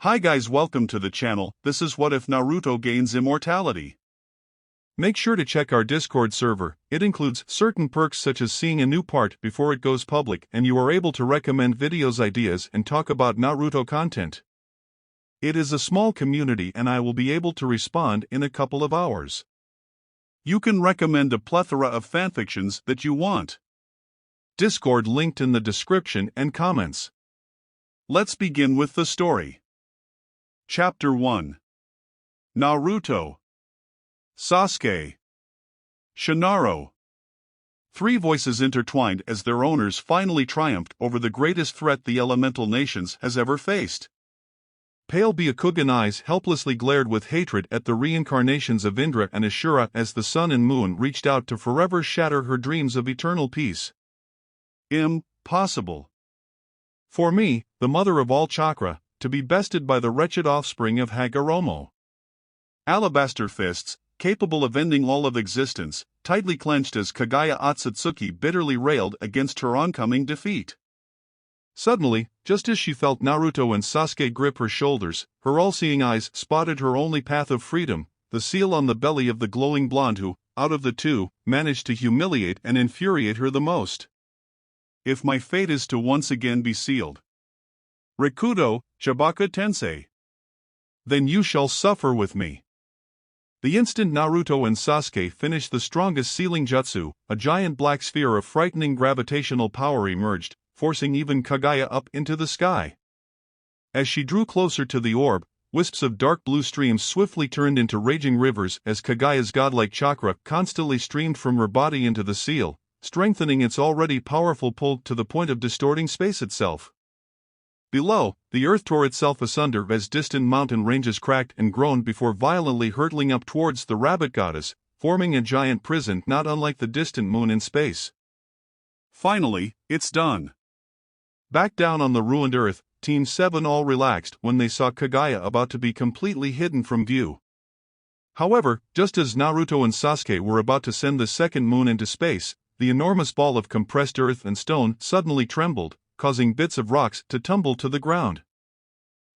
Hi guys, welcome to the channel. This is what if Naruto gains immortality. Make sure to check our Discord server. It includes certain perks such as seeing a new part before it goes public, and you are able to recommend videos, ideas, and talk about Naruto content. It is a small community and I will be able to respond in a couple of hours. You can recommend a plethora of fanfictions that you want. Discord linked in the description and comments. Let's begin with the story. Chapter 1. Naruto, Sasuke, Shinobi. Three voices intertwined as their owners finally triumphed over the greatest threat the elemental nations has ever faced. Pale Byakugan eyes helplessly glared with hatred at the reincarnations of Indra and Ashura as the sun and moon reached out to forever shatter her dreams of eternal peace. Impossible. For me, the mother of all chakra, to be bested by the wretched offspring of Hagoromo. Alabaster fists, capable of ending all of existence, tightly clenched as Kaguya Otsutsuki bitterly railed against her oncoming defeat. Suddenly, just as she felt Naruto and Sasuke grip her shoulders, her all-seeing eyes spotted her only path of freedom, the seal on the belly of the glowing blonde who, out of the two, managed to humiliate and infuriate her the most. If my fate is to once again be sealed, Rikudo, Shibaka Tensei, then you shall suffer with me. The instant Naruto and Sasuke finished the strongest sealing jutsu, a giant black sphere of frightening gravitational power emerged, forcing even Kaguya up into the sky. As she drew closer to the orb, wisps of dark blue streams swiftly turned into raging rivers as Kaguya's godlike chakra constantly streamed from her body into the seal, strengthening its already powerful pull to the point of distorting space itself. Below, the earth tore itself asunder as distant mountain ranges cracked and groaned before violently hurtling up towards the rabbit goddess, forming a giant prison not unlike the distant moon in space. Finally, it's done. Back down on the ruined earth, Team 7 all relaxed when they saw Kaguya about to be completely hidden from view. However, just as Naruto and Sasuke were about to send the second moon into space, the enormous ball of compressed earth and stone suddenly trembled, causing bits of rocks to tumble to the ground.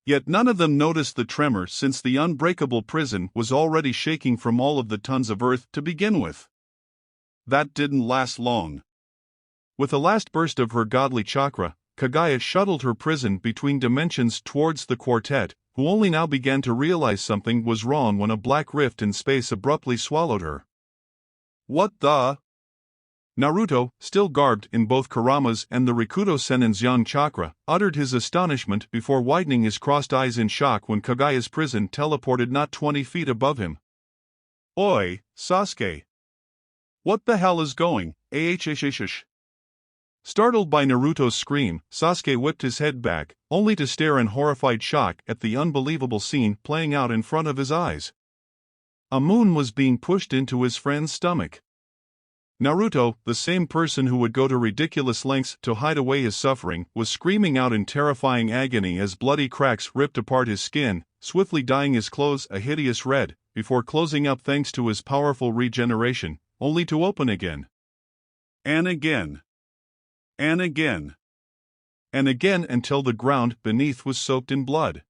Yet none of them noticed the tremor since the unbreakable prison was already shaking from all of the tons of earth to begin with. That didn't last long. With a last burst of her godly chakra, Kaguya shuttled her prison between dimensions towards the quartet, who only now began to realize something was wrong when a black rift in space abruptly swallowed her. What the? Naruto, still garbed in both Kurama's and the Rikudo Sennin's yang chakra, uttered his astonishment before widening his crossed eyes in shock when Kaguya's prison teleported not 20 feet above him. Oi, Sasuke! What the hell is going? Startled by Naruto's scream, Sasuke whipped his head back, only to stare in horrified shock at the unbelievable scene playing out in front of his eyes. A moon was being pushed into his friend's stomach. Naruto, the same person who would go to ridiculous lengths to hide away his suffering, was screaming out in terrifying agony as bloody cracks ripped apart his skin, swiftly dyeing his clothes a hideous red, before closing up thanks to his powerful regeneration, only to open again. And again. And again. And again until the ground beneath was soaked in blood.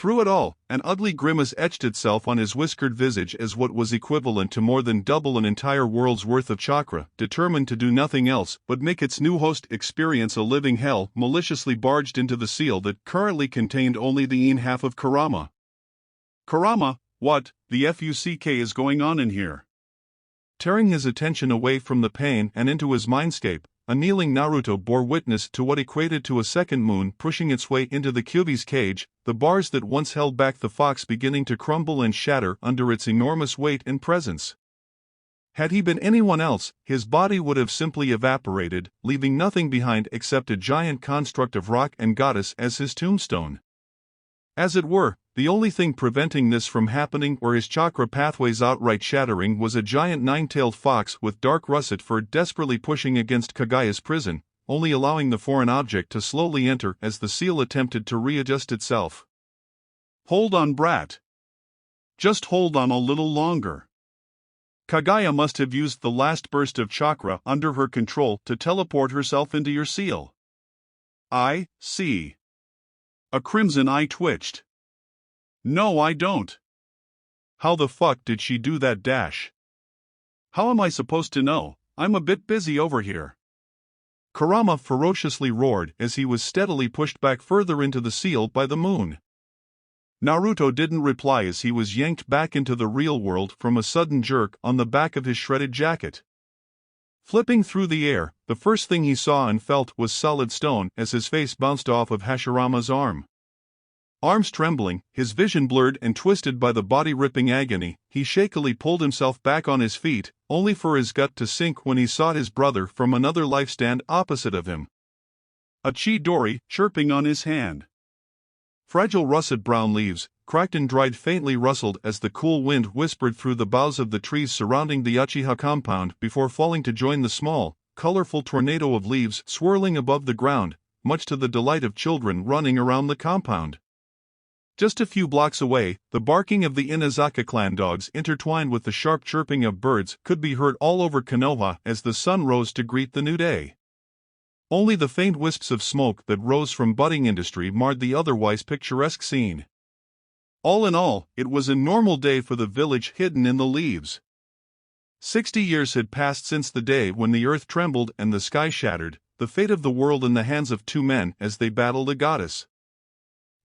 Through it all, an ugly grimace etched itself on his whiskered visage as what was equivalent to more than double an entire world's worth of chakra, determined to do nothing else but make its new host experience a living hell, maliciously barged into the seal that currently contained only the yin half of Kurama. Kurama, what the fuck is going on in here? Tearing his attention away from the pain and into his mindscape, a kneeling Naruto bore witness to what equated to a second moon pushing its way into the Kyuubi's cage, the bars that once held back the fox beginning to crumble and shatter under its enormous weight and presence. Had he been anyone else, his body would have simply evaporated, leaving nothing behind except a giant construct of rock and goddess as his tombstone. As it were, the only thing preventing this from happening or his chakra pathways outright shattering was a giant nine-tailed fox with dark russet fur desperately pushing against Kaguya's prison, only allowing the foreign object to slowly enter as the seal attempted to readjust itself. Hold on, brat. Just hold on a little longer. Kaguya must have used the last burst of chakra under her control to teleport herself into your seal. I see. A crimson eye twitched. No, I don't. How the fuck did she do that dash? How am I supposed to know? I'm a bit busy over here. Kurama ferociously roared as he was steadily pushed back further into the seal by the moon. Naruto didn't reply as he was yanked back into the real world from a sudden jerk on the back of his shredded jacket. Flipping through the air, the first thing he saw and felt was solid stone as his face bounced off of Hashirama's arm. Arms trembling, his vision blurred and twisted by the body-ripping agony, he shakily pulled himself back on his feet, only for his gut to sink when he saw his brother from another life stand opposite of him. A Chidori chirping on his hand. Fragile russet brown leaves, cracked and dried, faintly rustled as the cool wind whispered through the boughs of the trees surrounding the Uchiha compound before falling to join the small, colorful tornado of leaves swirling above the ground, much to the delight of children running around the compound. Just a few blocks away, the barking of the Inazaka clan dogs intertwined with the sharp chirping of birds could be heard all over Konoha as the sun rose to greet the new day. Only the faint wisps of smoke that rose from budding industry marred the otherwise picturesque scene. All in all, it was a normal day for the village hidden in the leaves. 60 years had passed since the day when the earth trembled and the sky shattered, the fate of the world in the hands of two men as they battled a goddess.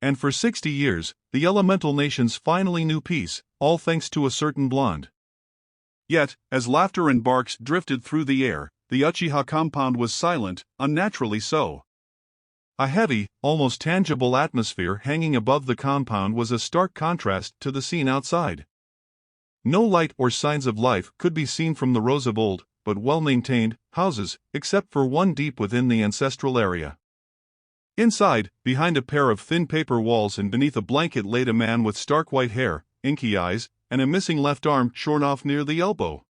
And for 60 years, the elemental nations finally knew peace, all thanks to a certain blonde. Yet, as laughter and barks drifted through the air, the Uchiha compound was silent, unnaturally so. A heavy, almost tangible atmosphere hanging above the compound was a stark contrast to the scene outside. No light or signs of life could be seen from the rows of old, but well-maintained, houses, except for one deep within the ancestral area. Inside, behind a pair of thin paper walls and beneath a blanket laid a man with stark white hair, inky eyes, and a missing left arm shorn off near the elbow.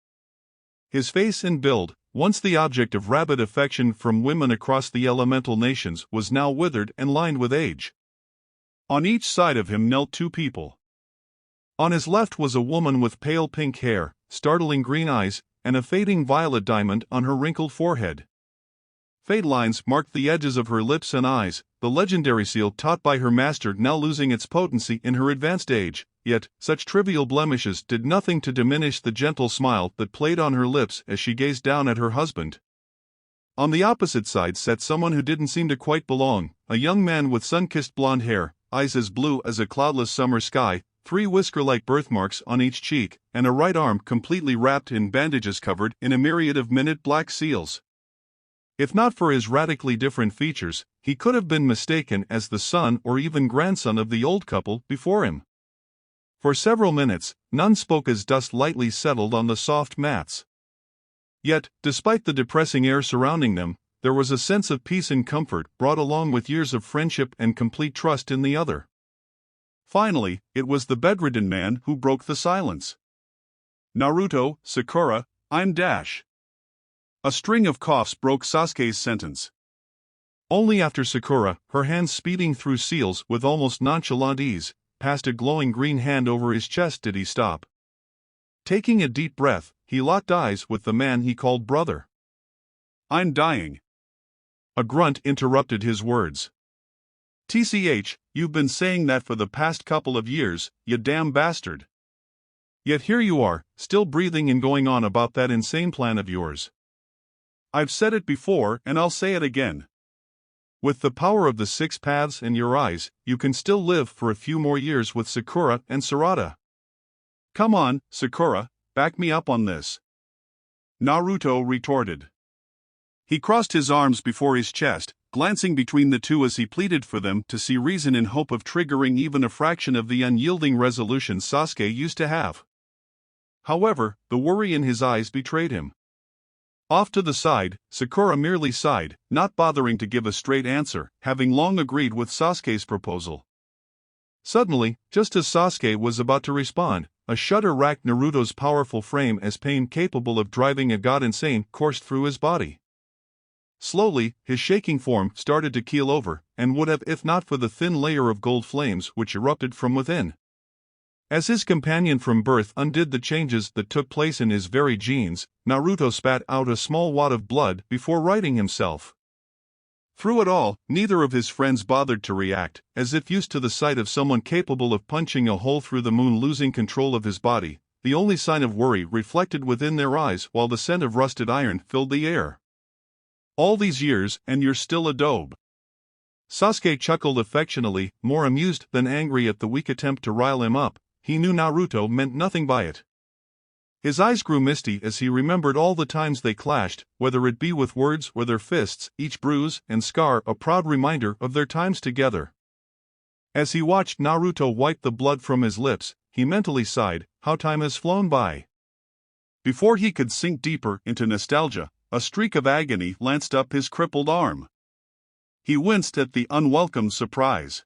His face and build, once the object of rabid affection from women across the elemental nations, was now withered and lined with age. On each side of him knelt two people. On his left was a woman with pale pink hair, startling green eyes, and a fading violet diamond on her wrinkled forehead. Fade lines marked the edges of her lips and eyes, the legendary seal taught by her master now losing its potency in her advanced age, yet such trivial blemishes did nothing to diminish the gentle smile that played on her lips as she gazed down at her husband. On the opposite side sat someone who didn't seem to quite belong, a young man with sun-kissed blonde hair, eyes as blue as a cloudless summer sky, 3 whisker-like birthmarks on each cheek, and a right arm completely wrapped in bandages covered in a myriad of minute black seals. If not for his radically different features, he could have been mistaken as the son or even grandson of the old couple before him. For several minutes, none spoke as dust lightly settled on the soft mats. Yet, despite the depressing air surrounding them, there was a sense of peace and comfort brought along with years of friendship and complete trust in the other. Finally, it was the bedridden man who broke the silence. "Naruto, Sakura, I'm Dash." A string of coughs broke Sasuke's sentence. Only after Sakura, her hands speeding through seals with almost nonchalant ease, passed a glowing green hand over his chest did he stop. Taking a deep breath, he locked eyes with the man he called brother. "I'm dying." A grunt interrupted his words. "TCH, you've been saying that for the past couple of years, you damn bastard. Yet here you are, still breathing and going on about that insane plan of yours. I've said it before and I'll say it again. With the power of the 6 paths in your eyes, you can still live for a few more years with Sakura and Sarada. Come on, Sakura, back me up on this." Naruto retorted. He crossed his arms before his chest, glancing between the two as he pleaded for them to see reason in hope of triggering even a fraction of the unyielding resolution Sasuke used to have. However, the worry in his eyes betrayed him. Off to the side, Sakura merely sighed, not bothering to give a straight answer, having long agreed with Sasuke's proposal. Suddenly, just as Sasuke was about to respond, a shudder racked Naruto's powerful frame as pain capable of driving a god insane coursed through his body. Slowly, his shaking form started to keel over, and would have if not for the thin layer of gold flames which erupted from within. As his companion from birth undid the changes that took place in his very genes, Naruto spat out a small wad of blood before righting himself. Through it all, neither of his friends bothered to react, as if used to the sight of someone capable of punching a hole through the moon losing control of his body, the only sign of worry reflected within their eyes while the scent of rusted iron filled the air. "All these years, and you're still a daube." Sasuke chuckled affectionately, more amused than angry at the weak attempt to rile him up. He knew Naruto meant nothing by it. His eyes grew misty as he remembered all the times they clashed, whether it be with words or their fists, each bruise and scar a proud reminder of their times together. As he watched Naruto wipe the blood from his lips, he mentally sighed, how time has flown by. Before he could sink deeper into nostalgia, a streak of agony lanced up his crippled arm. He winced at the unwelcome surprise.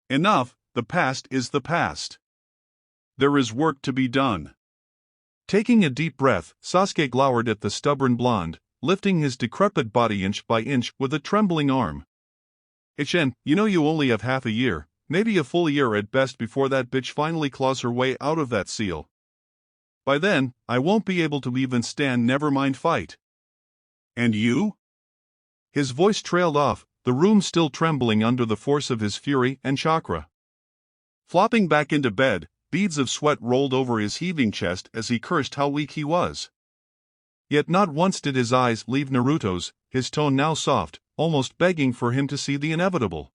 Enough, the past is the past. There is work to be done. Taking a deep breath, Sasuke glowered at the stubborn blonde, lifting his decrepit body inch by inch with a trembling arm. "Ichen, you know you only have half a year, maybe a full year at best before that bitch finally claws her way out of that seal. By then, I won't be able to even stand, never mind fight." "And you?" His voice trailed off, the room still trembling under the force of his fury and chakra. Flopping back into bed, beads of sweat rolled over his heaving chest as he cursed how weak he was. Yet not once did his eyes leave Naruto's, his tone now soft, almost begging for him to see the inevitable.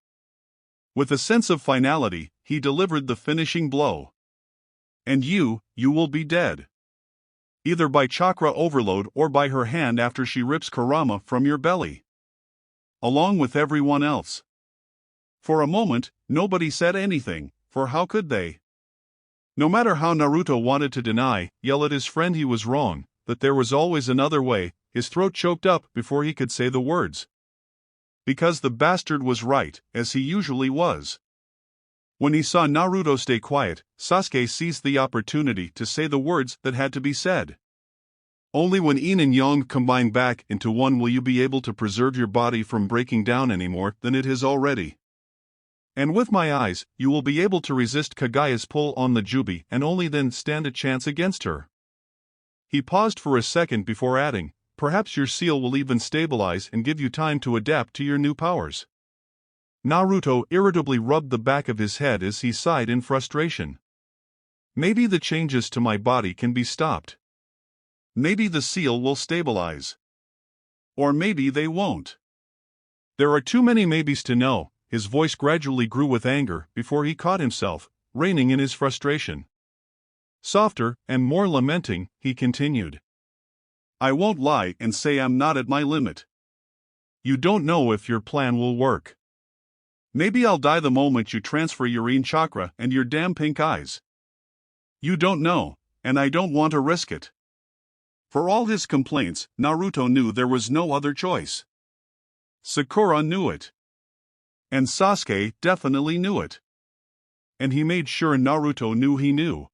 With a sense of finality, he delivered the finishing blow. "And you will be dead. Either by chakra overload or by her hand after she rips Kurama from your belly. Along with everyone else." For a moment, nobody said anything, for how could they? No matter how Naruto wanted to deny, yell at his friend he was wrong, that there was always another way, his throat choked up before he could say the words. Because the bastard was right, as he usually was. When he saw Naruto stay quiet, Sasuke seized the opportunity to say the words that had to be said. "Only when yin and yang combine back into one will you be able to preserve your body from breaking down any more than it is already. And with my eyes, you will be able to resist Kaguya's pull on the Juubi and only then stand a chance against her." He paused for a second before adding, "Perhaps your seal will even stabilize and give you time to adapt to your new powers." Naruto irritably rubbed the back of his head as he sighed in frustration. "Maybe the changes to my body can be stopped. Maybe the seal will stabilize. Or maybe they won't. There are too many maybes to know." His voice gradually grew with anger before he caught himself, reining in his frustration. Softer and more lamenting, he continued. "I won't lie and say I'm not at my limit. You don't know if your plan will work. Maybe I'll die the moment you transfer your yin chakra and your damn pink eyes. You don't know, and I don't want to risk it." For all his complaints, Naruto knew there was no other choice. Sakura knew it. And Sasuke definitely knew it. And he made sure Naruto knew he knew.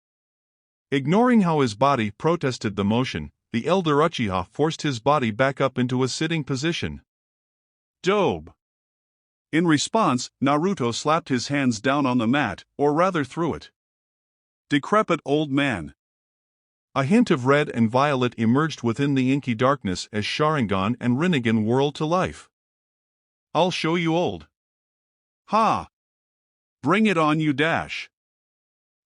Ignoring how his body protested the motion, the elder Uchiha forced his body back up into a sitting position. "Dobe." In response, Naruto slapped his hands down on the mat, or rather through it. "Decrepit old man." A hint of red and violet emerged within the inky darkness as Sharingan and Rinnegan whirled to life. "I'll show you old." "Ha! Bring it on, you dash."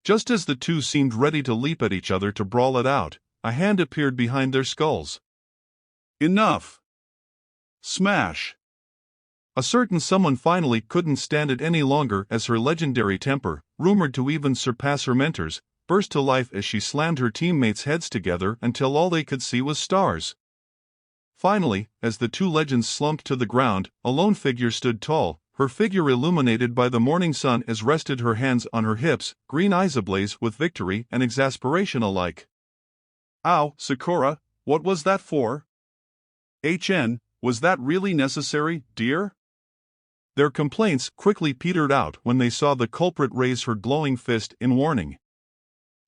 Just as the two seemed ready to leap at each other to brawl it out, a hand appeared behind their skulls. "Enough!" Smash! A certain someone finally couldn't stand it any longer as her legendary temper, rumored to even surpass her mentor's, burst to life as she slammed her teammates' heads together until all they could see was stars. Finally, as the two legends slumped to the ground, a lone figure stood tall, her figure illuminated by the morning sun as rested her hands on her hips, green eyes ablaze with victory and exasperation alike. "Ow, Sakura, what was that for? Was that really necessary, dear?" Their complaints quickly petered out when they saw the culprit raise her glowing fist in warning.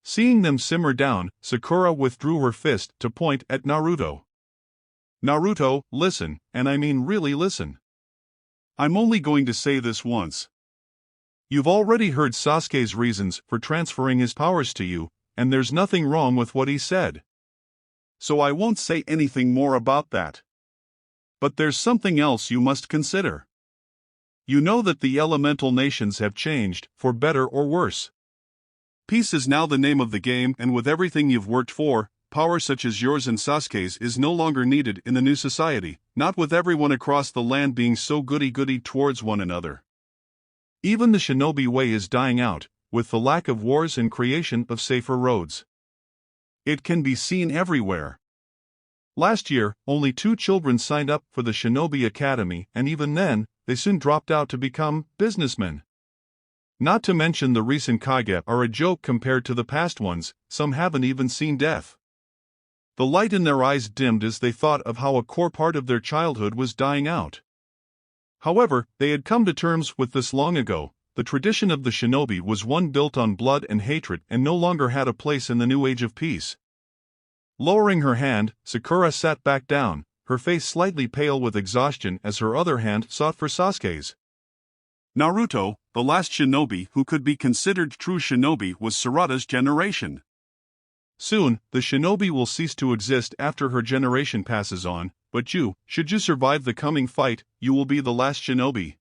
Seeing them simmer down, Sakura withdrew her fist to point at Naruto. "Naruto, listen, and I mean really listen. I'm only going to say this once. You've already heard Sasuke's reasons for transferring his powers to you, and there's nothing wrong with what he said. So I won't say anything more about that. But there's something else you must consider. You know that the elemental nations have changed, for better or worse. Peace is now the name of the game, and with everything you've worked for, power such as yours and Sasuke's is no longer needed in the new society, not with everyone across the land being so goody-goody towards one another. Even the shinobi way is dying out, with the lack of wars and creation of safer roads. It can be seen everywhere. Last year, only 2 children signed up for the Shinobi Academy, and even then, they soon dropped out to become businessmen. Not to mention the recent Kaguya are a joke compared to the past ones, some haven't even seen death. The light in their eyes dimmed as they thought of how a core part of their childhood was dying out. However, they had come to terms with this long ago. The tradition of the shinobi was one built on blood and hatred and no longer had a place in the new age of peace. Lowering her hand, Sakura sat back down, her face slightly pale with exhaustion as her other hand sought for Sasuke's. Naruto, the last shinobi who could be considered true shinobi, was Sarada's generation. Soon, the shinobi will cease to exist after her generation passes on, but should you survive the coming fight, you will be the last shinobi.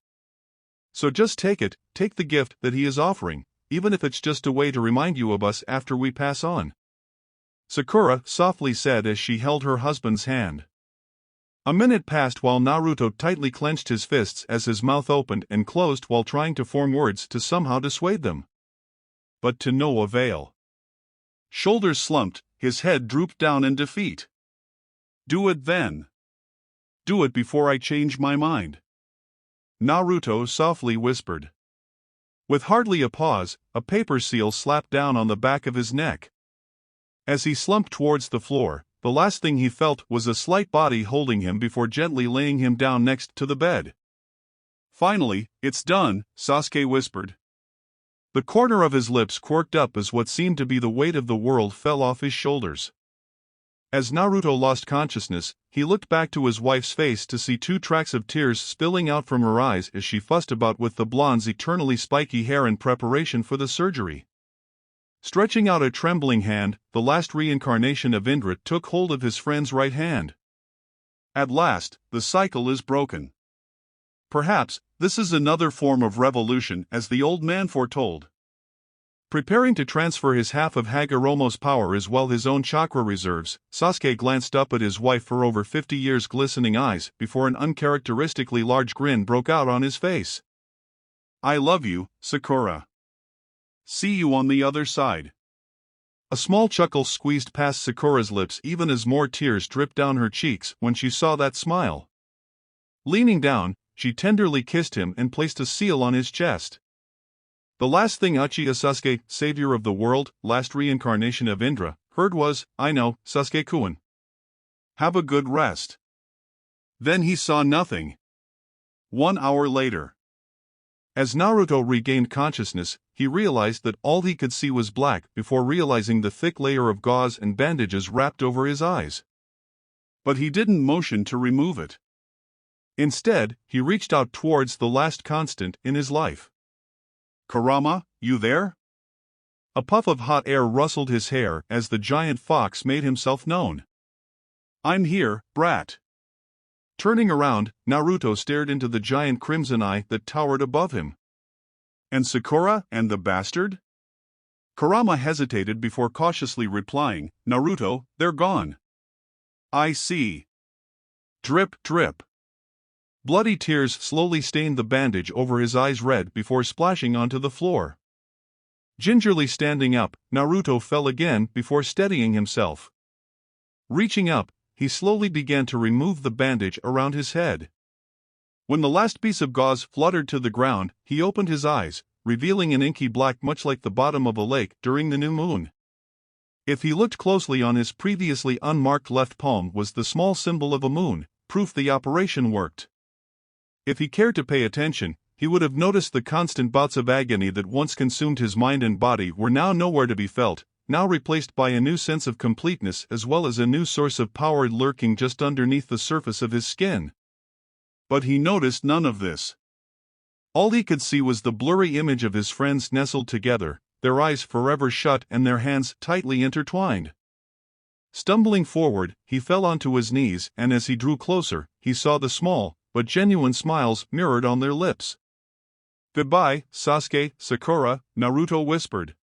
So just take the gift that he is offering, even if it's just a way to remind you of us after we pass on. Sakura softly said as she held her husband's hand. A minute passed while Naruto tightly clenched his fists as his mouth opened and closed while trying to form words to somehow dissuade them. But to no avail. Shoulders slumped, his head drooped down in defeat. Do it then. Do it before I change my mind. Naruto softly whispered. With hardly a pause, a paper seal slapped down on the back of his neck. As he slumped towards the floor, the last thing he felt was a slight body holding him before gently laying him down next to the bed. Finally, it's done, Sasuke whispered. The corner of his lips quirked up as what seemed to be the weight of the world fell off his shoulders. As Naruto lost consciousness, he looked back to his wife's face to see 2 tracks of tears spilling out from her eyes as she fussed about with the blonde's eternally spiky hair in preparation for the surgery. Stretching out a trembling hand, the last reincarnation of Indra took hold of his friend's right hand. At last, the cycle is broken. Perhaps, this is another form of revolution, as the old man foretold. Preparing to transfer his half of Hagoromo's power as well his own chakra reserves, Sasuke glanced up at his wife for over 50 years' glistening eyes before an uncharacteristically large grin broke out on his face. I love you, Sakura. See you on the other side. A small chuckle squeezed past Sakura's lips even as more tears dripped down her cheeks when she saw that smile. Leaning down, she tenderly kissed him and placed a seal on his chest. The last thing Uchiha Sasuke, savior of the world, last reincarnation of Indra, heard was, I know, Sasuke-kun. Have a good rest. Then he saw nothing. 1 hour later. As Naruto regained consciousness, he realized that all he could see was black before realizing the thick layer of gauze and bandages wrapped over his eyes. But he didn't motion to remove it. Instead, he reached out towards the last constant in his life. Kurama, you there? A puff of hot air rustled his hair as the giant fox made himself known. I'm here, brat. Turning around, Naruto stared into the giant crimson eye that towered above him. And Sakura and the bastard? Kurama hesitated before cautiously replying, Naruto, they're gone. I see. Drip, drip. Bloody tears slowly stained the bandage over his eyes red before splashing onto the floor. Gingerly standing up, Naruto fell again before steadying himself. Reaching up, he slowly began to remove the bandage around his head. When the last piece of gauze fluttered to the ground, he opened his eyes, revealing an inky black much like the bottom of a lake during the new moon. If he looked closely on his previously unmarked left palm was the small symbol of a moon, proof the operation worked. If he cared to pay attention, he would have noticed the constant bouts of agony that once consumed his mind and body were now nowhere to be felt, now replaced by a new sense of completeness as well as a new source of power lurking just underneath the surface of his skin. But he noticed none of this. All he could see was the blurry image of his friends nestled together, their eyes forever shut and their hands tightly intertwined. Stumbling forward, he fell onto his knees, and as he drew closer, he saw the small, but genuine smiles mirrored on their lips. "Goodbye, Sasuke, Sakura," Naruto whispered.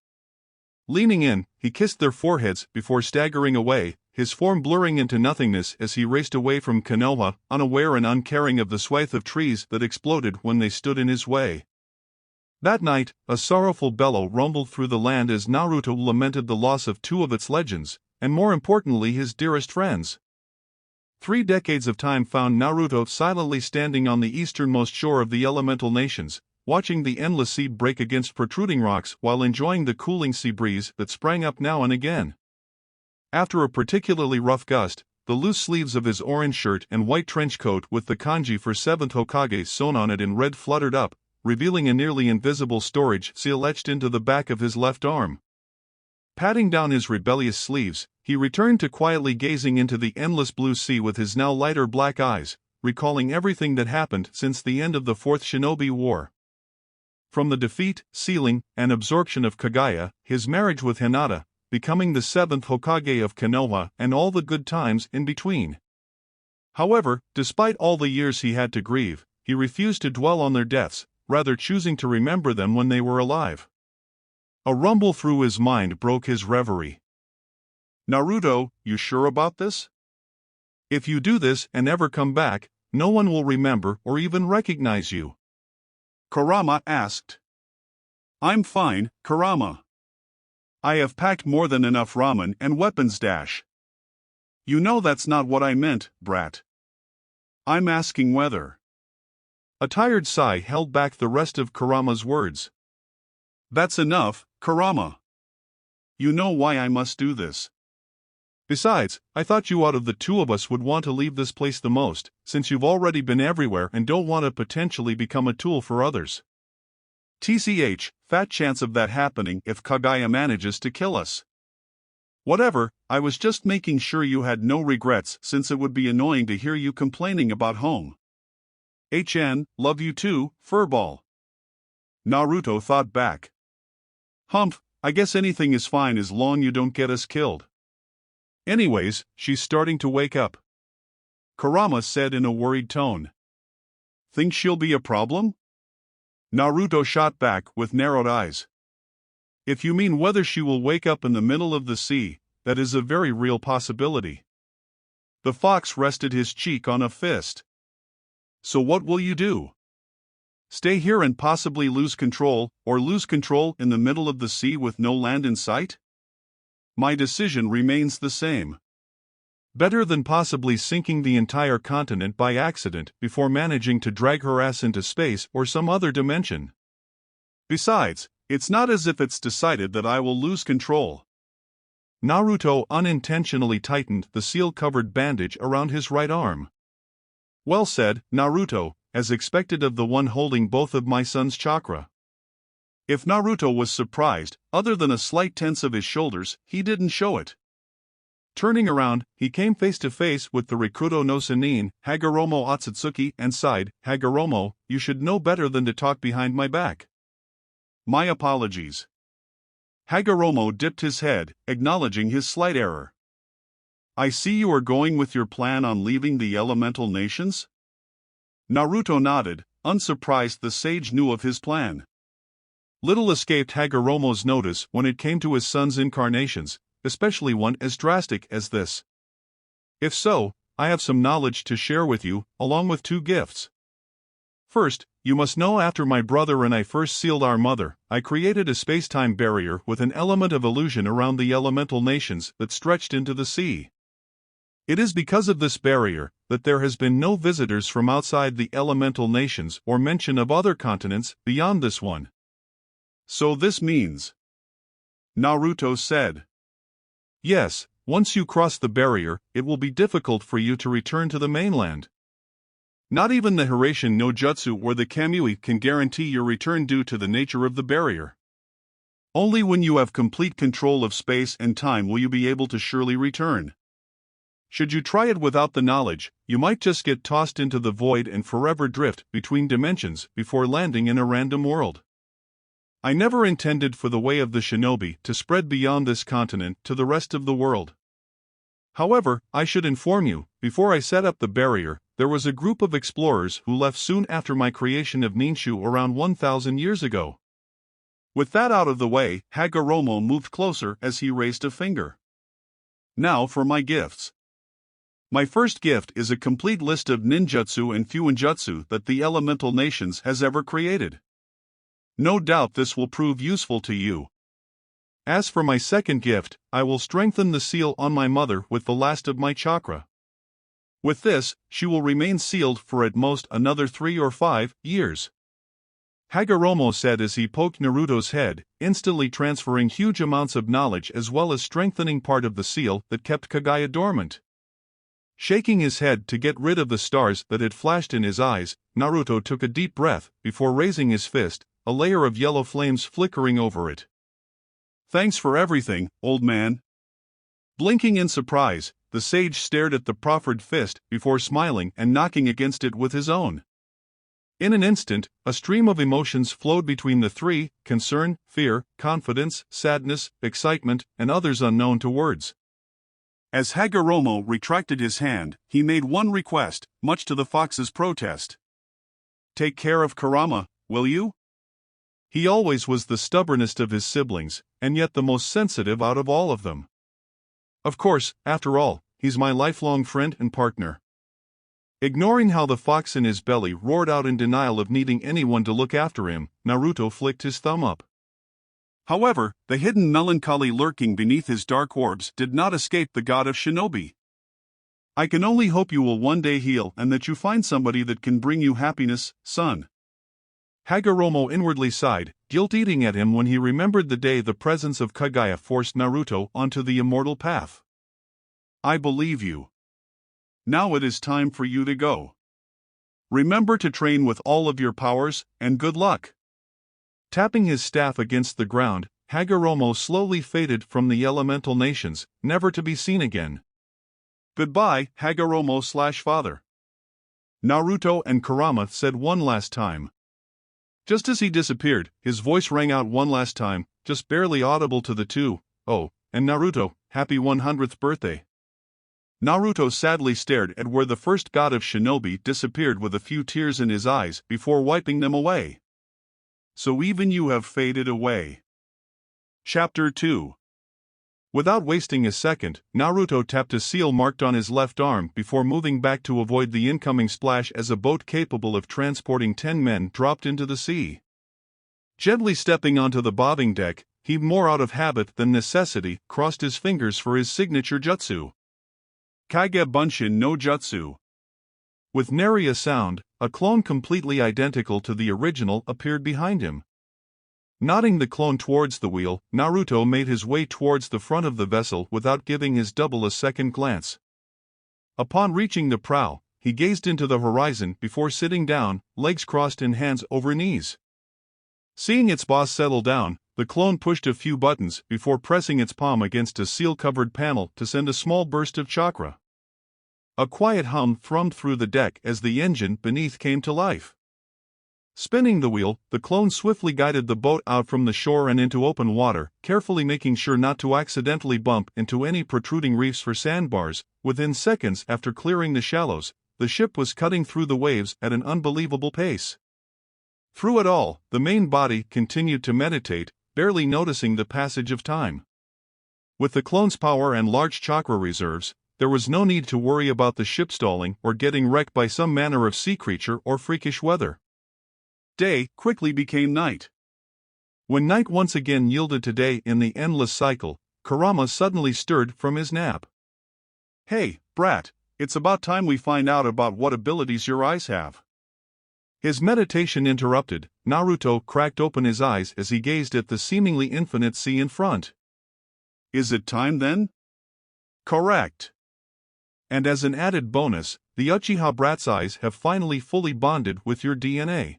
Leaning in, he kissed their foreheads before staggering away, his form blurring into nothingness as he raced away from Konoha, unaware and uncaring of the swathe of trees that exploded when they stood in his way. That night, a sorrowful bellow rumbled through the land as Naruto lamented the loss of two of its legends, and more importantly his dearest friends. 3 decades of time found Naruto silently standing on the easternmost shore of the elemental nations, watching the endless sea break against protruding rocks while enjoying the cooling sea breeze that sprang up now and again. After a particularly rough gust, the loose sleeves of his orange shirt and white trench coat with the kanji for 7th Hokage sewn on it in red fluttered up, revealing a nearly invisible storage seal etched into the back of his left arm. Patting down his rebellious sleeves, he returned to quietly gazing into the endless blue sea with his now lighter black eyes, recalling everything that happened since the end of the 4th Shinobi War. From the defeat, sealing, and absorption of Kaguya, his marriage with Hinata, becoming the 7th Hokage of Konoha, and all the good times in between. However, despite all the years he had to grieve, he refused to dwell on their deaths, rather choosing to remember them when they were alive. A rumble through his mind broke his reverie. "Naruto, you sure about this? If you do this and ever come back, no one will remember or even recognize you?" Kurama asked. "I'm fine, Kurama. I have packed more than enough ramen and weapons dash." "You know that's not what I meant, brat. I'm asking whether..." A tired sigh held back the rest of Kurama's words. "That's enough, Kurama. You know why I must do this. Besides, I thought you out of the two of us would want to leave this place the most, since you've already been everywhere and don't want to potentially become a tool for others. TCH, fat chance of that happening if Kaguya manages to kill us. Whatever, I was just making sure you had no regrets since it would be annoying to hear you complaining about home. HN, love you too, furball." Naruto thought back. "Humph, I guess anything is fine as long you don't get us killed. Anyways, she's starting to wake up," Kurama said in a worried tone. "Think she'll be a problem?" Naruto shot back with narrowed eyes. "If you mean whether she will wake up in the middle of the sea, that is a very real possibility." The fox rested his cheek on a fist. "So what will you do? Stay here and possibly lose control, or lose control in the middle of the sea with no land in sight? My decision remains the same. Better than possibly sinking the entire continent by accident before managing to drag her ass into space or some other dimension. Besides, it's not as if it's decided that I will lose control." Naruto unintentionally tightened the seal-covered bandage around his right arm. "Well said, Naruto, as expected of the one holding both of my son's chakra." If Naruto was surprised, other than a slight tense of his shoulders, he didn't show it. Turning around, he came face to face with the Rikudo no Sannin, Hagoromo Otsutsuki, and sighed, "Hagoromo, you should know better than to talk behind my back." "My apologies." Hagoromo dipped his head, acknowledging his slight error. "I see you are going with your plan on leaving the elemental nations?" Naruto nodded, unsurprised the sage knew of his plan. Little escaped Hagoromo's notice when it came to his son's incarnations, especially one as drastic as this. "If so, I have some knowledge to share with you, along with 2 gifts. First, you must know after my brother and I first sealed our mother, I created a space-time barrier with an element of illusion around the elemental nations that stretched into the sea. It is because of this barrier that there has been no visitors from outside the elemental nations or mention of other continents beyond this one." "So this means..." Naruto said. "Yes, once you cross the barrier, it will be difficult for you to return to the mainland. Not even the Hiraishin no Jutsu or the Kamui can guarantee your return due to the nature of the barrier. Only when you have complete control of space and time will you be able to surely return. Should you try it without the knowledge, you might just get tossed into the void and forever drift between dimensions before landing in a random world. I never intended for the way of the shinobi to spread beyond this continent to the rest of the world. However, I should inform you, before I set up the barrier, there was a group of explorers who left soon after my creation of Ninshu around 1,000 years ago. With that out of the way, Hagoromo moved closer as he raised a finger. Now for my gifts. My first gift is a complete list of ninjutsu and fuinjutsu that the elemental nations has ever created. No doubt this will prove useful to you. As for my second gift, I will strengthen the seal on my mother with the last of my chakra. With this, she will remain sealed for at most another 3 or 5 years. Hagoromo said as he poked Naruto's head, instantly transferring huge amounts of knowledge as well as strengthening part of the seal that kept Kaguya dormant. Shaking his head to get rid of the stars that had flashed in his eyes, Naruto took a deep breath before raising his fist, a layer of yellow flames flickering over it. Thanks for everything, old man. Blinking in surprise, the sage stared at the proffered fist before smiling and knocking against it with his own. In an instant, a stream of emotions flowed between the three: concern, fear, confidence, sadness, excitement, and others unknown to words. As Hagoromo retracted his hand, he made one request, much to the fox's protest. Take care of Kurama, will you? He always was the stubbornest of his siblings, and yet the most sensitive out of all of them. Of course, after all, he's my lifelong friend and partner. Ignoring how the fox in his belly roared out in denial of needing anyone to look after him, Naruto flicked his thumb up. However, the hidden melancholy lurking beneath his dark orbs did not escape the god of shinobi. I can only hope you will one day heal and that you find somebody that can bring you happiness, son. Hagoromo inwardly sighed, guilt-eating at him when he remembered the day the presence of Kaguya forced Naruto onto the immortal path. I believe you. Now it is time for you to go. Remember to train with all of your powers, and good luck. Tapping his staff against the ground, Hagoromo slowly faded from the elemental nations, never to be seen again. Goodbye, Hagoromo/father. Naruto and Kurama said one last time. Just as he disappeared, his voice rang out one last time, just barely audible to the two. Oh, and Naruto, happy 100th birthday. Naruto sadly stared at where the first god of shinobi disappeared with a few tears in his eyes before wiping them away. So even you have faded away. Chapter 2. Without wasting a second, Naruto tapped a seal marked on his left arm before moving back to avoid the incoming splash as a boat capable of transporting 10 men dropped into the sea. Gently stepping onto the bobbing deck, he, more out of habit than necessity, crossed his fingers for his signature jutsu. Kage Bunshin no Jutsu. With nary a sound, a clone completely identical to the original appeared behind him. Nodding the clone towards the wheel, Naruto made his way towards the front of the vessel without giving his double a second glance. Upon reaching the prow, he gazed into the horizon before sitting down, legs crossed and hands over knees. Seeing its boss settle down, the clone pushed a few buttons before pressing its palm against a seal-covered panel to send a small burst of chakra. A quiet hum thrummed through the deck as the engine beneath came to life. Spinning the wheel, the clone swiftly guided the boat out from the shore and into open water, carefully making sure not to accidentally bump into any protruding reefs or sandbars. Within seconds after clearing the shallows, the ship was cutting through the waves at an unbelievable pace. Through it all, the main body continued to meditate, barely noticing the passage of time. With the clone's power and large chakra reserves, there was no need to worry about the ship stalling or getting wrecked by some manner of sea creature or freakish weather. Day quickly became night. When night once again yielded to day in the endless cycle, Kurama suddenly stirred from his nap. Hey, brat, it's about time we find out about what abilities your eyes have. His meditation interrupted, Naruto cracked open his eyes as he gazed at the seemingly infinite sea in front. Is it time then? Correct. And as an added bonus, the Uchiha brat's eyes have finally fully bonded with your DNA.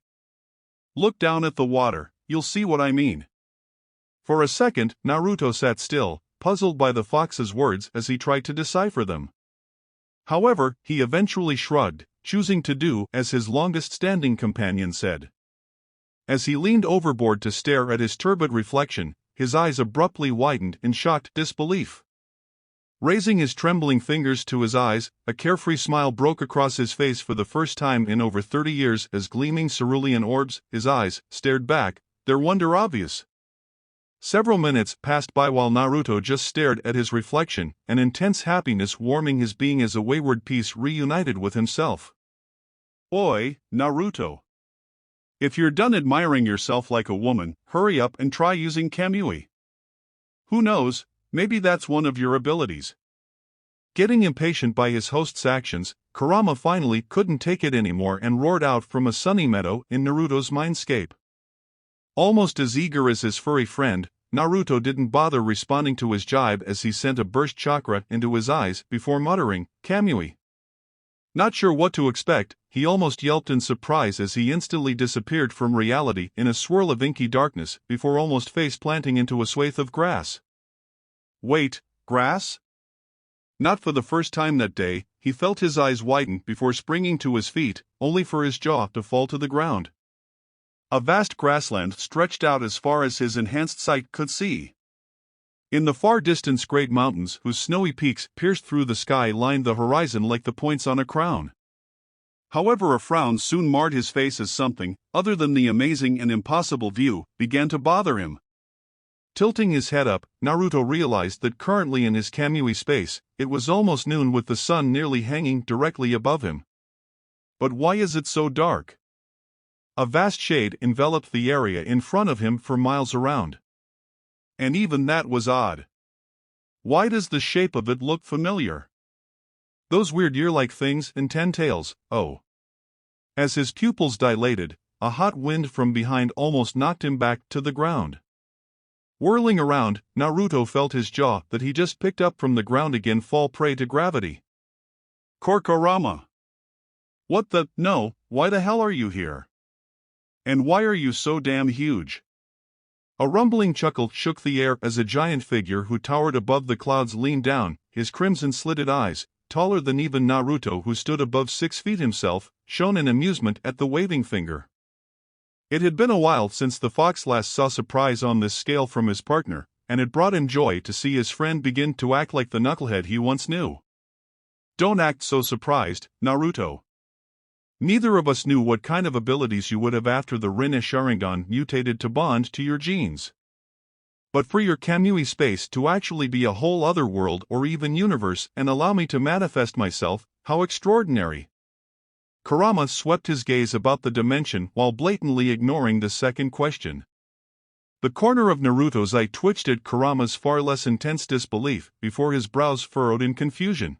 Look down at the water, you'll see what I mean. For a second, Naruto sat still, puzzled by the fox's words as he tried to decipher them. However, he eventually shrugged, choosing to do as his longest-standing companion said. As he leaned overboard to stare at his turbid reflection, his eyes abruptly widened in shocked disbelief. Raising his trembling fingers to his eyes, a carefree smile broke across his face for the first time in over 30 years as gleaming cerulean orbs, his eyes, stared back, their wonder obvious. Several minutes passed by while Naruto just stared at his reflection, an intense happiness warming his being as a wayward piece reunited with himself. Oi, Naruto. If you're done admiring yourself like a woman, hurry up and try using Kamui. Who knows, maybe that's one of your abilities. Getting impatient by his host's actions, Kurama finally couldn't take it anymore and roared out from a sunny meadow in Naruto's mindscape. Almost as eager as his furry friend, Naruto didn't bother responding to his jibe as he sent a burst chakra into his eyes before muttering, Kamui. Not sure what to expect, he almost yelped in surprise as he instantly disappeared from reality in a swirl of inky darkness before almost face-planting into a swathe of grass. Wait, grass? Not for the first time that day, he felt his eyes widen before springing to his feet, only for his jaw to fall to the ground. A vast grassland stretched out as far as his enhanced sight could see. In the far distance, great mountains whose snowy peaks pierced through the sky lined the horizon like the points on a crown. However, a frown soon marred his face as something, other than the amazing and impossible view, began to bother him. Tilting his head up, Naruto realized that currently in his Kamui space, it was almost noon with the sun nearly hanging directly above him. But why is it so dark? A vast shade enveloped the area in front of him for miles around. And even that was odd. Why does the shape of it look familiar? Those weird ear-like things and 10 tails, oh. As his pupils dilated, a hot wind from behind almost knocked him back to the ground. Whirling around, Naruto felt his jaw that he just picked up from the ground again fall prey to gravity. Kurama. What the, no, why the hell are you here? And why are you so damn huge? A rumbling chuckle shook the air as a giant figure who towered above the clouds leaned down, his crimson-slitted eyes, taller than even Naruto who stood above 6 feet himself, shone in amusement at the waving finger. It had been a while since the fox last saw surprise on this scale from his partner, and it brought him joy to see his friend begin to act like the knucklehead he once knew. Don't act so surprised, Naruto. Neither of us knew what kind of abilities you would have after the Rinne Sharingan mutated to bond to your genes. But for your Kamui space to actually be a whole other world or even universe and allow me to manifest myself, how extraordinary. Kurama swept his gaze about the dimension while blatantly ignoring the second question. The corner of Naruto's eye twitched at Kurama's far less intense disbelief before his brows furrowed in confusion.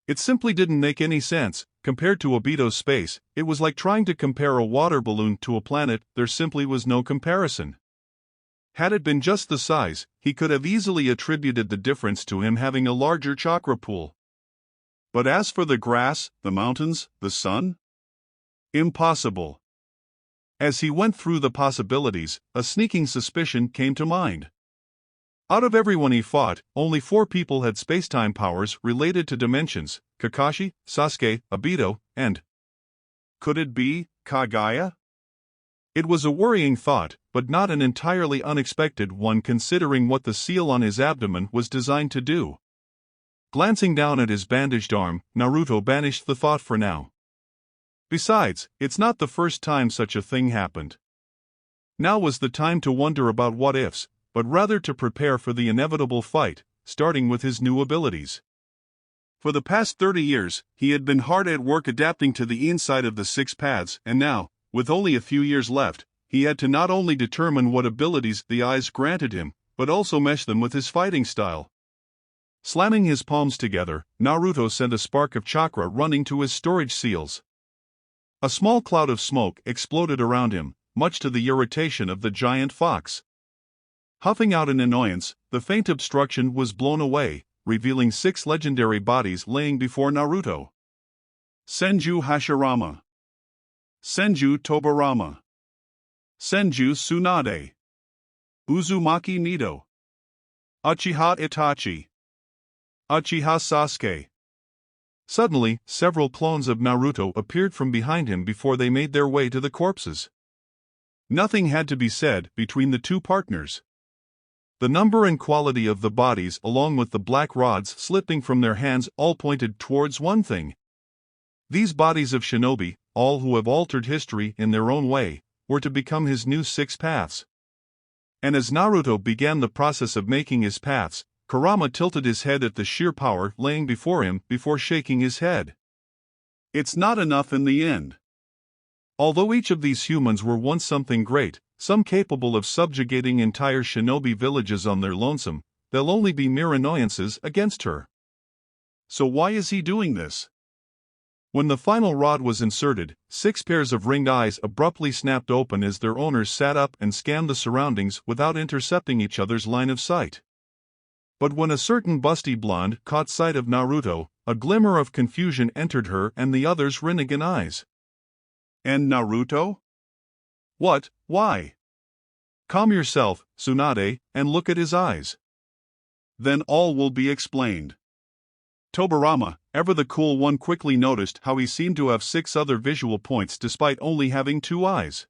It simply didn't make any sense. Compared to Obito's space, it was like trying to compare a water balloon to a planet. There simply was no comparison. Had it been just the size, he could have easily attributed the difference to him having a larger chakra pool. But as for the grass, the mountains, the sun? Impossible. As he went through the possibilities, a sneaking suspicion came to mind. Out of everyone he fought, only 4 people had spacetime powers related to dimensions: Kakashi, Sasuke, Obito, and... could it be Kaguya? It was a worrying thought, but not an entirely unexpected one considering what the seal on his abdomen was designed to do. Glancing down at his bandaged arm, Naruto banished the thought for now. Besides, it's not the first time such a thing happened. Now was the time to wonder about what-ifs, but rather to prepare for the inevitable fight, starting with his new abilities. For the past 30 years, he had been hard at work adapting to the inside of the 6 paths, and now, with only a few years left, he had to not only determine what abilities the eyes granted him, but also mesh them with his fighting style. Slamming his palms together, Naruto sent a spark of chakra running to his storage seals. A small cloud of smoke exploded around him, much to the irritation of the giant fox. Huffing out in annoyance, the faint obstruction was blown away, revealing 6 legendary bodies laying before Naruto. Senju Hashirama, Senju Tobirama, Senju Tsunade, Uzumaki Nido, Uchiha Itachi, Uchiha Sasuke. Suddenly, several clones of Naruto appeared from behind him before they made their way to the corpses. Nothing had to be said between the 2 partners. The number and quality of the bodies along with the black rods slipping from their hands all pointed towards one thing. These bodies of shinobi, all who have altered history in their own way, were to become his new 6 paths. And as Naruto began the process of making his paths, Kurama tilted his head at the sheer power laying before him before shaking his head. It's not enough in the end. Although each of these humans were once something great, some capable of subjugating entire shinobi villages on their lonesome, they'll only be mere annoyances against her. So why is he doing this? When the final rod was inserted, 6 pairs of ringed eyes abruptly snapped open as their owners sat up and scanned the surroundings without intercepting each other's line of sight. But when a certain busty blonde caught sight of Naruto, a glimmer of confusion entered her and the others' Rinnegan eyes. And Naruto? What? Why? Calm yourself, Tsunade, and look at his eyes. Then all will be explained. Tobirama, ever the cool one, quickly noticed how he seemed to have 6 other visual points despite only having 2 eyes.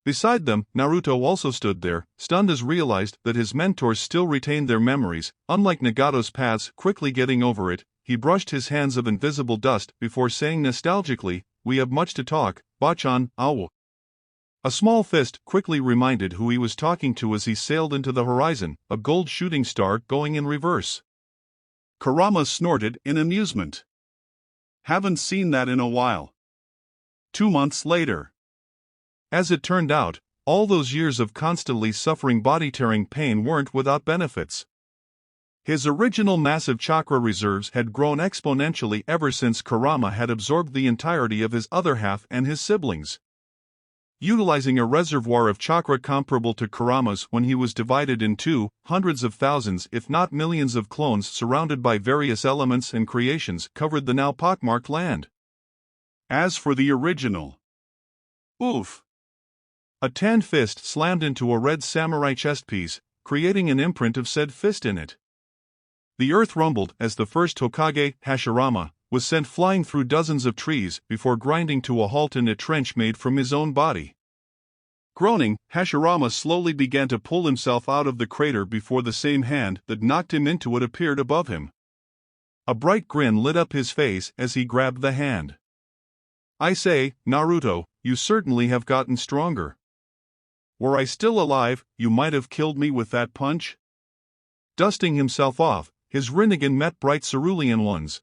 Beside them, Naruto also stood there, stunned as realized that his mentors still retained their memories. Unlike Nagato's paths quickly getting over it, he brushed his hands of invisible dust before saying nostalgically, "We have much to talk, Bachan, ow." A small fist quickly reminded who he was talking to as he sailed into the horizon, a gold shooting star going in reverse. Kurama snorted in amusement. Haven't seen that in a while. 2 months later. As it turned out, all those years of constantly suffering body-tearing pain weren't without benefits. His original massive chakra reserves had grown exponentially ever since Kurama had absorbed the entirety of his other half and his siblings. Utilizing a reservoir of chakra comparable to Kurama's when he was divided in 2, hundreds of thousands if not millions of clones surrounded by various elements and creations covered the now pockmarked land. As for the original... Oof! A tan fist slammed into a red samurai chest piece, creating an imprint of said fist in it. The earth rumbled as the first Hokage, Hashirama, was sent flying through dozens of trees before grinding to a halt in a trench made from his own body. Groaning, Hashirama slowly began to pull himself out of the crater before the same hand that knocked him into it appeared above him. A bright grin lit up his face as he grabbed the hand. "I say, Naruto, you certainly have gotten stronger. Were I still alive, you might have killed me with that punch?" Dusting himself off, his Rinnegan met bright cerulean ones.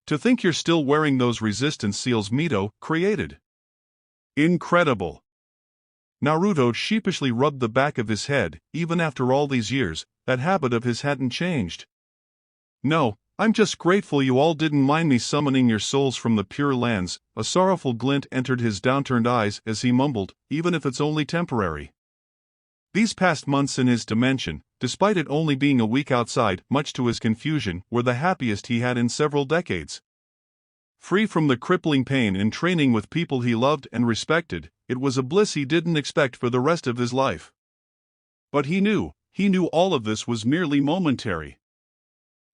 "To think you're still wearing those resistance seals Mito created. Incredible." Naruto sheepishly rubbed the back of his head. Even after all these years, that habit of his hadn't changed. "No, I'm just grateful you all didn't mind me summoning your souls from the Pure Lands." A sorrowful glint entered his downturned eyes as he mumbled, "Even if it's only temporary." These past months in his dimension, despite it only being a week outside, much to his confusion, were the happiest he had in several decades. Free from the crippling pain in training with people he loved and respected, it was a bliss he didn't expect for the rest of his life. But he knew all of this was merely momentary.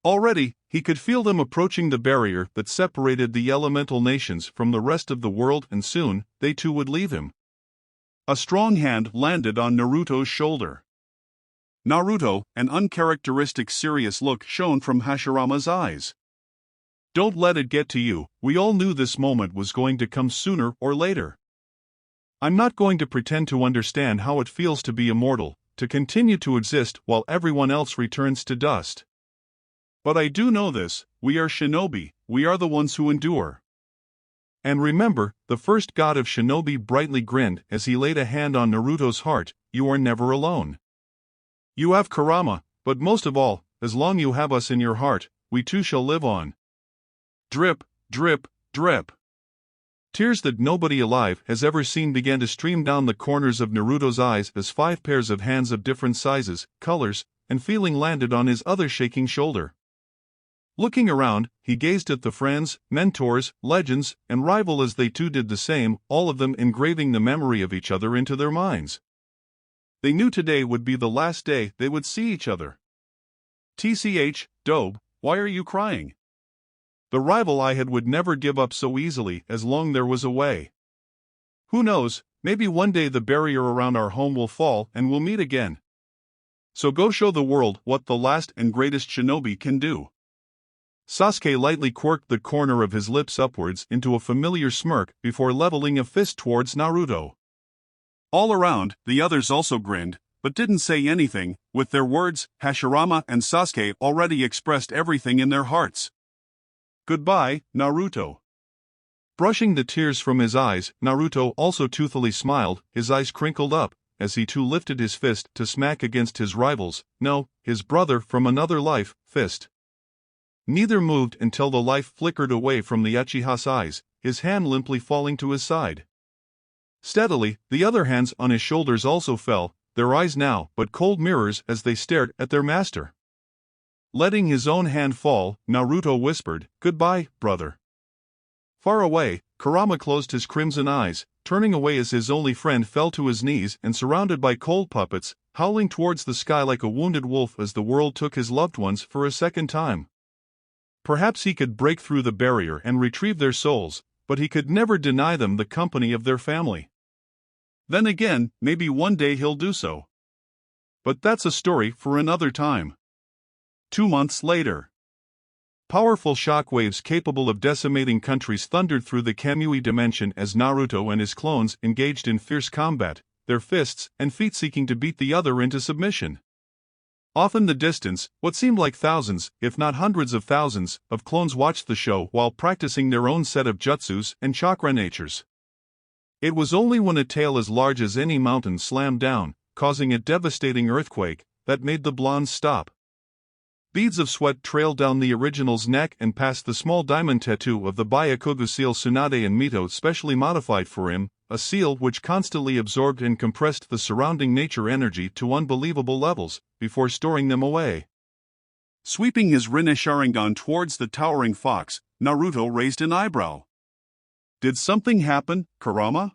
Already, he could feel them approaching the barrier that separated the elemental nations from the rest of the world, and soon, they too would leave him. A strong hand landed on Naruto's shoulder. "Naruto," an uncharacteristic serious look shone from Hashirama's eyes. "Don't let it get to you, we all knew this moment was going to come sooner or later. I'm not going to pretend to understand how it feels to be immortal, to continue to exist while everyone else returns to dust. But I do know this, we are shinobi, we are the ones who endure." And remember, the first god of shinobi brightly grinned as he laid a hand on Naruto's heart, "You are never alone. You have Kurama, but most of all, as long you have us in your heart, we too shall live on." Drip, drip, drip. Tears that nobody alive has ever seen began to stream down the corners of Naruto's eyes as 5 pairs of hands of different sizes, colors, and feeling landed on his other shaking shoulder. Looking around, he gazed at the friends, mentors, legends, and rival as they too did the same, all of them engraving the memory of each other into their minds. They knew today would be the last day they would see each other. "Tch, Dobe, why are you crying? The rival I had would never give up so easily as long there was a way. Who knows, maybe one day the barrier around our home will fall and we'll meet again." So go show the world what the last and greatest shinobi can do. Sasuke lightly quirked the corner of his lips upwards into a familiar smirk before leveling a fist towards Naruto. All around, the others also grinned, but didn't say anything. With their words, Hashirama and Sasuke already expressed everything in their hearts. Goodbye, Naruto. Brushing the tears from his eyes, Naruto also toothily smiled, his eyes crinkled up, as he too lifted his fist to smack against his rival's, no, his brother from another life, fist. Neither moved until the life flickered away from the Uchiha's eyes, his hand limply falling to his side. Steadily, the other hands on his shoulders also fell, their eyes now but cold mirrors as they stared at their master. Letting his own hand fall, Naruto whispered, "Goodbye, brother." Far away, Kurama closed his crimson eyes, turning away as his only friend fell to his knees and surrounded by cold puppets, howling towards the sky like a wounded wolf as the world took his loved ones for a second time. Perhaps he could break through the barrier and retrieve their souls, but he could never deny them the company of their family. Then again, maybe one day he'll do so. But that's a story for another time. 2 months later. Powerful shockwaves capable of decimating countries thundered through the Kamui dimension as Naruto and his clones engaged in fierce combat, their fists and feet seeking to beat the other into submission. Off in the distance, what seemed like thousands, if not hundreds of thousands, of clones watched the show while practicing their own set of jutsus and chakra natures. It was only when a tail as large as any mountain slammed down, causing a devastating earthquake, that made the blondes stop. Beads of sweat trailed down the original's neck and past the small diamond tattoo of the Byakugan seal Tsunade and Mito specially modified for him, a seal which constantly absorbed and compressed the surrounding nature energy to unbelievable levels, before storing them away. Sweeping his Rinne Sharingan towards the towering fox, Naruto raised an eyebrow. Did something happen, Kurama?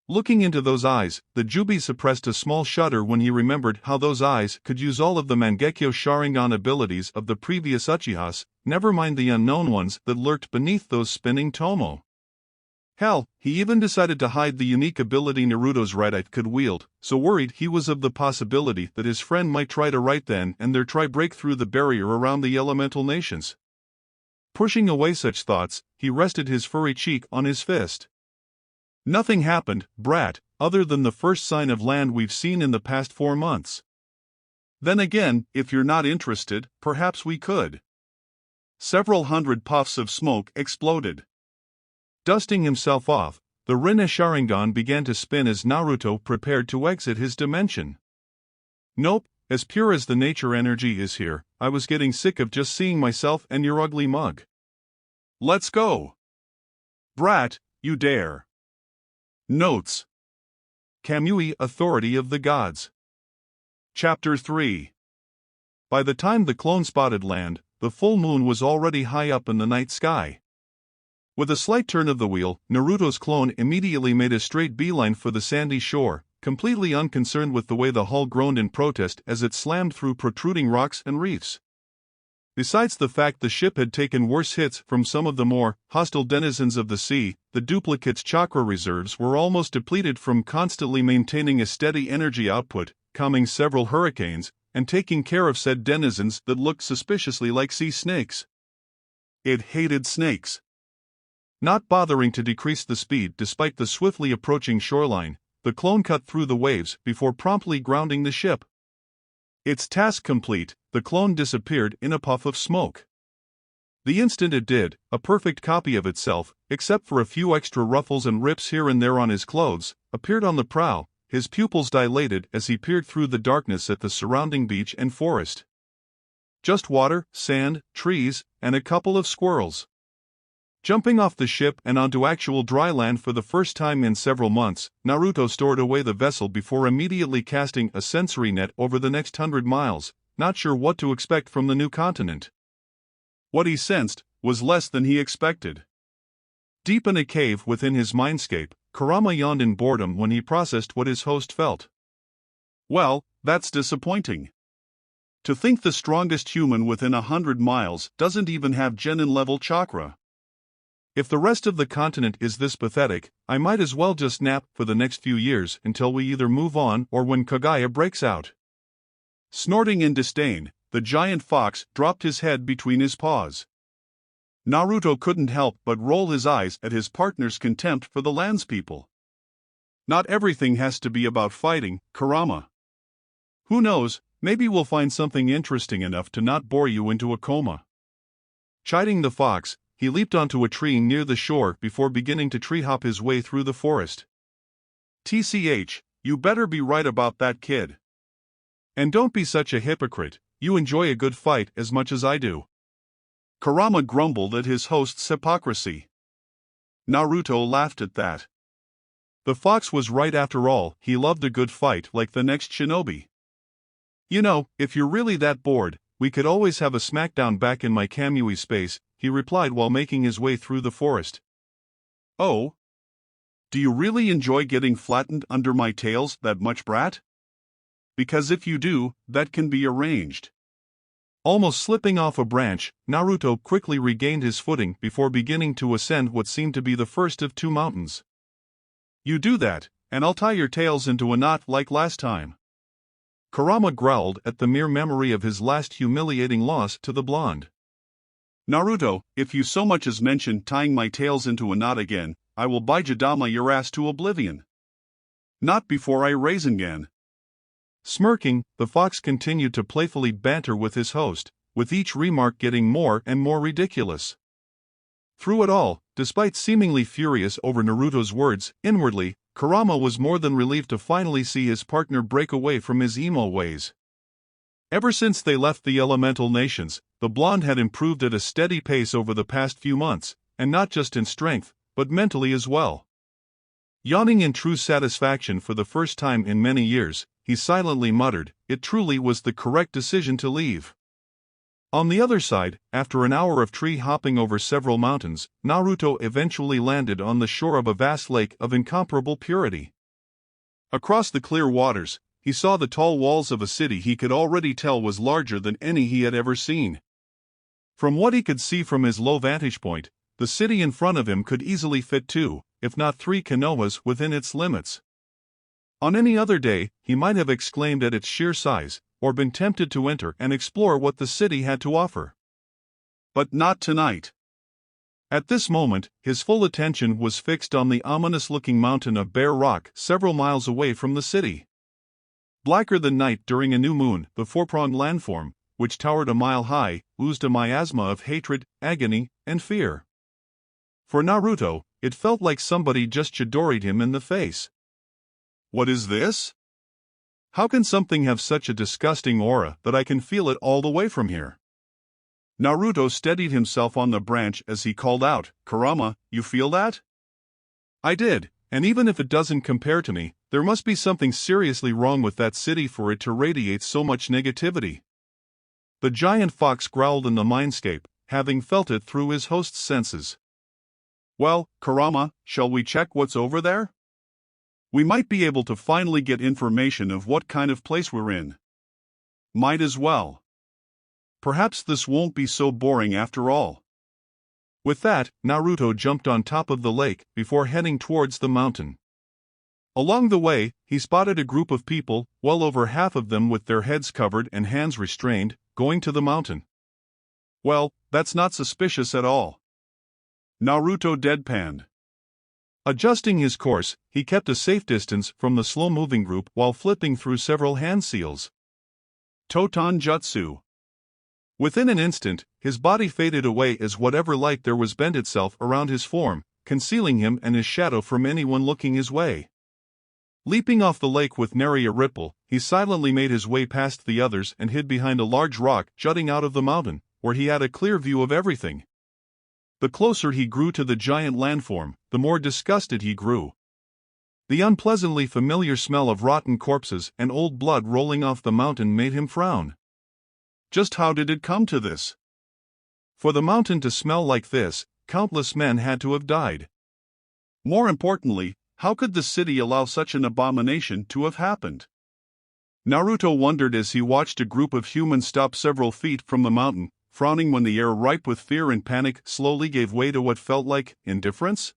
Looking into those eyes, the Juubi suppressed a small shudder when he remembered how those eyes could use all of the Mangekyo Sharingan abilities of the previous Uchihas, never mind the unknown ones that lurked beneath those spinning tomo. Hell, he even decided to hide the unique ability Naruto's right eye could wield, so worried he was of the possibility that his friend might try to right then and there try break through the barrier around the elemental nations. Pushing away such thoughts, he rested his furry cheek on his fist. Nothing happened, brat, other than the first sign of land we've seen in the past 4 months. Then again, if you're not interested, perhaps we could. Several hundred puffs of smoke exploded. Dusting himself off, the Rinne Sharingan began to spin as Naruto prepared to exit his dimension. Nope, as pure as the nature energy is here, I was getting sick of just seeing myself and your ugly mug. Let's go. Brat, you dare. Notes. Kamui Authority of the Gods. Chapter 3. By the time the clone spotted land, the full moon was already high up in the night sky. With a slight turn of the wheel, Naruto's clone immediately made a straight beeline for the sandy shore, completely unconcerned with the way the hull groaned in protest as it slammed through protruding rocks and reefs. Besides the fact the ship had taken worse hits from some of the more hostile denizens of the sea, the duplicate's chakra reserves were almost depleted from constantly maintaining a steady energy output, calming several hurricanes, and taking care of said denizens that looked suspiciously like sea snakes. It hated snakes. Not bothering to decrease the speed despite the swiftly approaching shoreline, the clone cut through the waves before promptly grounding the ship. Its task complete, the clone disappeared in a puff of smoke. The instant it did, a perfect copy of itself, except for a few extra ruffles and rips here and there on his clothes, appeared on the prow, his pupils dilated as he peered through the darkness at the surrounding beach and forest. Just water, sand, trees, and a couple of squirrels. Jumping off the ship and onto actual dry land for the first time in several months, Naruto stored away the vessel before immediately casting a sensory net over the next 100 miles, not sure what to expect from the new continent. What he sensed was less than he expected. Deep in a cave within his mindscape, Kurama yawned in boredom when he processed what his host felt. Well, that's disappointing. To think the strongest human within 100 miles doesn't even have genin-level chakra. If the rest of the continent is this pathetic, I might as well just nap for the next few years until we either move on or when Kaguya breaks out. Snorting in disdain, the giant fox dropped his head between his paws. Naruto couldn't help but roll his eyes at his partner's contempt for the landspeople. Not everything has to be about fighting, Kurama. Who knows, maybe we'll find something interesting enough to not bore you into a coma. Chiding the fox, he leaped onto a tree near the shore before beginning to tree-hop his way through the forest. TCH, you better be right about that kid. And don't be such a hypocrite, you enjoy a good fight as much as I do. Kurama grumbled at his host's hypocrisy. Naruto laughed at that. The fox was right after all, he loved a good fight like the next shinobi. You know, if you're really that bored, we could always have a smackdown back in my Kamui space, he replied while making his way through the forest. Oh? Do you really enjoy getting flattened under my tails that much, brat? Because if you do, that can be arranged. Almost slipping off a branch, Naruto quickly regained his footing before beginning to ascend what seemed to be the first of two mountains. You do that, and I'll tie your tails into a knot like last time. Kurama growled at the mere memory of his last humiliating loss to the blonde. Naruto, if you so much as mention tying my tails into a knot again, I will Baijidama your ass to oblivion. Not before I Rasengan. Smirking, the fox continued to playfully banter with his host, with each remark getting more and more ridiculous. Through it all, despite seemingly furious over Naruto's words, inwardly, Kurama was more than relieved to finally see his partner break away from his emo ways. Ever since they left the elemental nations, the blonde had improved at a steady pace over the past few months, and not just in strength, but mentally as well. Yawning in true satisfaction for the first time in many years, he silently muttered, it truly was the correct decision to leave. On the other side, after an hour of tree-hopping over several mountains, Naruto eventually landed on the shore of a vast lake of incomparable purity. Across the clear waters, he saw the tall walls of a city he could already tell was larger than any he had ever seen. From what he could see from his low vantage point, the city in front of him could easily fit 2, if not 3 Konohas within its limits. On any other day, he might have exclaimed at its sheer size, or been tempted to enter and explore what the city had to offer. But not tonight. At this moment, his full attention was fixed on the ominous-looking mountain of bare rock several miles away from the city. Blacker than night during a new moon, the four-pronged landform, which towered a mile high, oozed a miasma of hatred, agony, and fear. For Naruto, it felt like somebody just chidoried him in the face. What is this? How can something have such a disgusting aura that I can feel it all the way from here? Naruto steadied himself on the branch as he called out, Kurama, you feel that? I did, and even if it doesn't compare to me, there must be something seriously wrong with that city for it to radiate so much negativity. The giant fox growled in the mindscape, having felt it through his host's senses. Well, Kurama, shall we check what's over there? We might be able to finally get information of what kind of place we're in. Might as well. Perhaps this won't be so boring after all. With that, Naruto jumped on top of the lake before heading towards the mountain. Along the way, he spotted a group of people, well over half of them with their heads covered and hands restrained, going to the mountain. Well, that's not suspicious at all. Naruto deadpanned. Adjusting his course, he kept a safe distance from the slow-moving group while flipping through several hand seals. Totan Jutsu. Within an instant, his body faded away as whatever light there was bent itself around his form, concealing him and his shadow from anyone looking his way. Leaping off the lake with nary a ripple, he silently made his way past the others and hid behind a large rock jutting out of the mountain, where he had a clear view of everything. The closer he grew to the giant landform, the more disgusted he grew. The unpleasantly familiar smell of rotten corpses and old blood rolling off the mountain made him frown. Just how did it come to this? For the mountain to smell like this, countless men had to have died. More importantly, how could the city allow such an abomination to have happened? Naruto wondered as he watched a group of humans stop several feet from the mountain, frowning when the air ripe with fear and panic slowly gave way to what felt like indifference.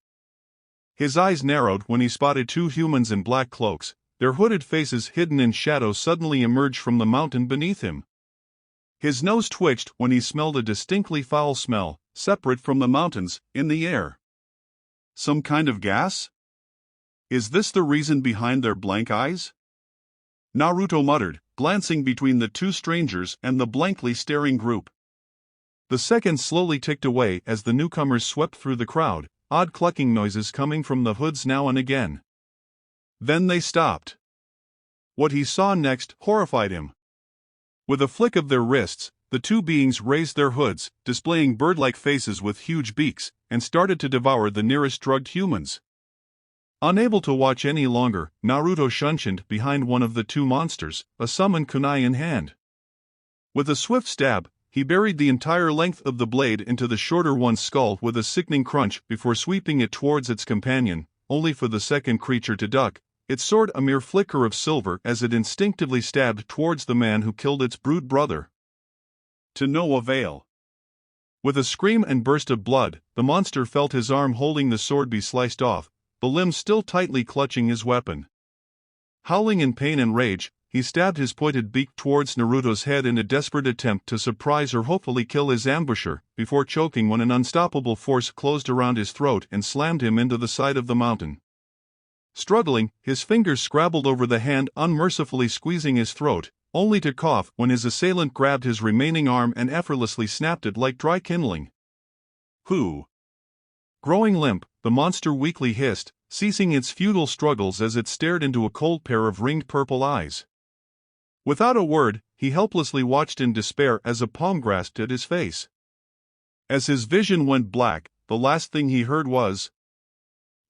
His eyes narrowed when he spotted 2 humans in black cloaks, their hooded faces hidden in shadow suddenly emerged from the mountain beneath him. His nose twitched when he smelled a distinctly foul smell, separate from the mountains, in the air. Some kind of gas? Is this the reason behind their blank eyes? Naruto muttered, glancing between the two strangers and the blankly staring group. The seconds slowly ticked away as the newcomers swept through the crowd, odd clucking noises coming from the hoods now and again. Then they stopped. What he saw next horrified him. With a flick of their wrists, the two beings raised their hoods, displaying bird-like faces with huge beaks, and started to devour the nearest drugged humans. Unable to watch any longer, Naruto shunshined behind one of the two monsters, a summon kunai in hand. With a swift stab, he buried the entire length of the blade into the shorter one's skull with a sickening crunch before sweeping it towards its companion, only for the second creature to duck, its sword a mere flicker of silver as it instinctively stabbed towards the man who killed its brood brother. To no avail. With a scream and burst of blood, the monster felt his arm holding the sword be sliced off, the limb still tightly clutching his weapon. Howling in pain and rage, he stabbed his pointed beak towards Naruto's head in a desperate attempt to surprise or hopefully kill his ambusher, before choking when an unstoppable force closed around his throat and slammed him into the side of the mountain. Struggling, his fingers scrabbled over the hand, unmercifully squeezing his throat, only to cough when his assailant grabbed his remaining arm and effortlessly snapped it like dry kindling. Who? Growing limp, the monster weakly hissed, ceasing its futile struggles as it stared into a cold pair of ringed purple eyes. Without a word, he helplessly watched in despair as a palm grasped at his face. As his vision went black, the last thing he heard was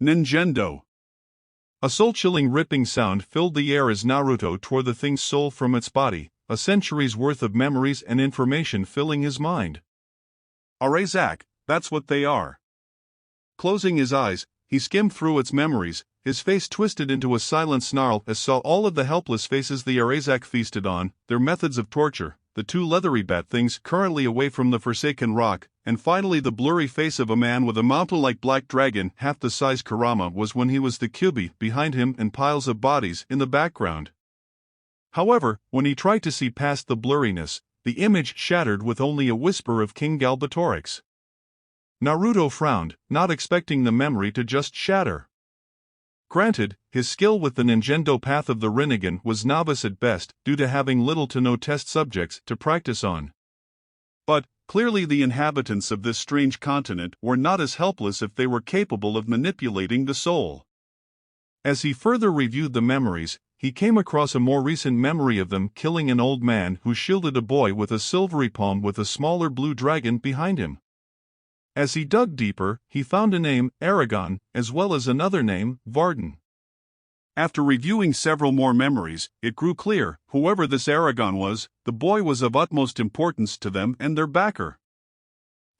Ninjendo. A soul-chilling ripping sound filled the air as Naruto tore the thing's soul from its body, a century's worth of memories and information filling his mind. Arezak, that's what they are. Closing his eyes, he skimmed through its memories, his face twisted into a silent snarl as saw all of the helpless faces the Arezak feasted on, their methods of torture, the two leathery bat things currently away from the Forsaken Rock, and finally the blurry face of a man with a mantle-like black dragon half the size Kurama was when he was the Juubi behind him and piles of bodies in the background. However, when he tried to see past the blurriness, the image shattered with only a whisper of King Galbatorix. Naruto frowned, not expecting the memory to just shatter. Granted, his skill with the Ninjendo path of the Rinnegan was novice at best due to having little to no test subjects to practice on. But, clearly the inhabitants of this strange continent were not as helpless if they were capable of manipulating the soul. As he further reviewed the memories, he came across a more recent memory of them killing an old man who shielded a boy with a silvery palm with a smaller blue dragon behind him. As he dug deeper, he found a name, Aragon, as well as another name, Varden. After reviewing several more memories, it grew clear, whoever this Aragon was, the boy was of utmost importance to them and their backer.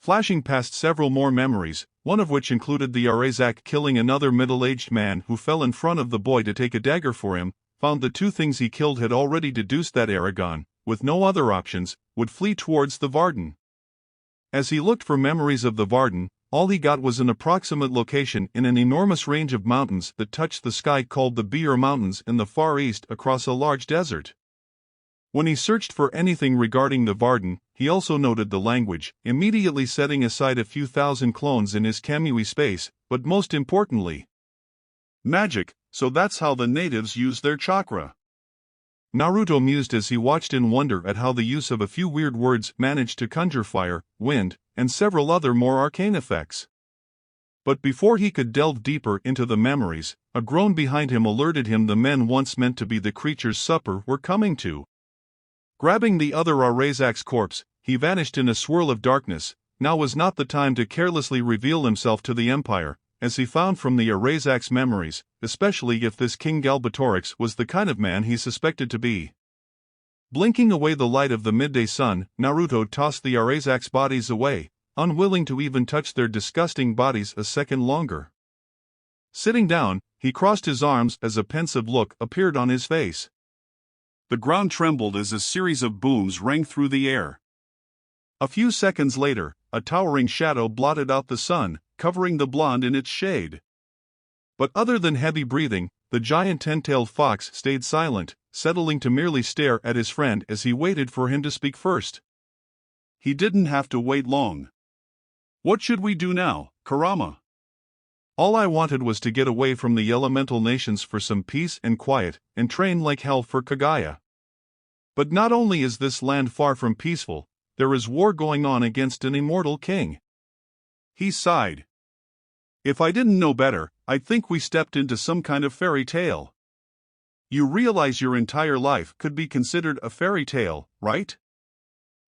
Flashing past several more memories, one of which included the Arezak killing another middle-aged man who fell in front of the boy to take a dagger for him, found the two things he killed had already deduced that Aragon, with no other options, would flee towards the Varden. As he looked for memories of the Varden, all he got was an approximate location in an enormous range of mountains that touched the sky called the Beer Mountains in the Far East across a large desert. When he searched for anything regarding the Varden, he also noted the language, immediately setting aside a few thousand clones in his Kamui space, but most importantly, magic, so that's how the natives use their chakra. Naruto mused as he watched in wonder at how the use of a few weird words managed to conjure fire, wind, and several other more arcane effects. But before he could delve deeper into the memories, a groan behind him alerted him the men once meant to be the creature's supper were coming to. Grabbing the other Arezak's corpse, he vanished in a swirl of darkness. Now was not the time to carelessly reveal himself to the Empire, as he found from the Arezak's memories, especially if this King Galbatorix was the kind of man he suspected to be. Blinking away the light of the midday sun, Naruto tossed the Arezak's bodies away, unwilling to even touch their disgusting bodies a second longer. Sitting down, he crossed his arms as a pensive look appeared on his face. The ground trembled as a series of booms rang through the air. A few seconds later, a towering shadow blotted out the sun, covering the blonde in its shade. But other than heavy breathing, the giant ten-tailed fox stayed silent, settling to merely stare at his friend as he waited for him to speak first. He didn't have to wait long. "What should we do now, Kurama?" "All I wanted was to get away from the elemental nations for some peace and quiet, and train like hell for Kaguya. But not only is this land far from peaceful, there is war going on against an immortal king." He sighed. "If I didn't know better, I'd think we stepped into some kind of fairy tale." "You realize your entire life could be considered a fairy tale, right?"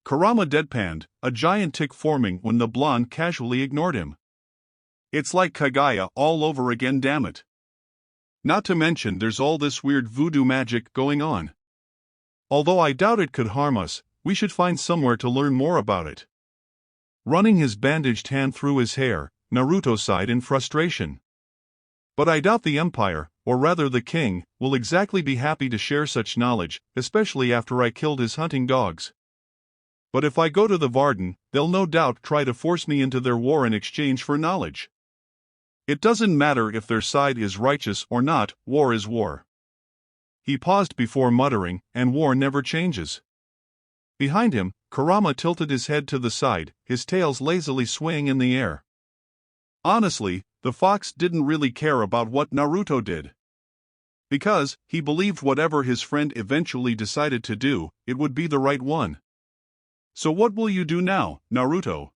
Kurama deadpanned, a giant tick forming when the blonde casually ignored him. "It's like Kaguya all over again, damn it. Not to mention there's all this weird voodoo magic going on. Although I doubt it could harm us, we should find somewhere to learn more about it." Running his bandaged hand through his hair, Naruto sighed in frustration. "But I doubt the Empire, or rather the king, will exactly be happy to share such knowledge, especially after I killed his hunting dogs. But if I go to the Varden, they'll no doubt try to force me into their war in exchange for knowledge. It doesn't matter if their side is righteous or not, war is war." He paused before muttering, "And war never changes." Behind him, Kurama tilted his head to the side, his tails lazily swaying in the air. Honestly, the fox didn't really care about what Naruto did. Because, he believed whatever his friend eventually decided to do, it would be the right one. "So what will you do now, Naruto?"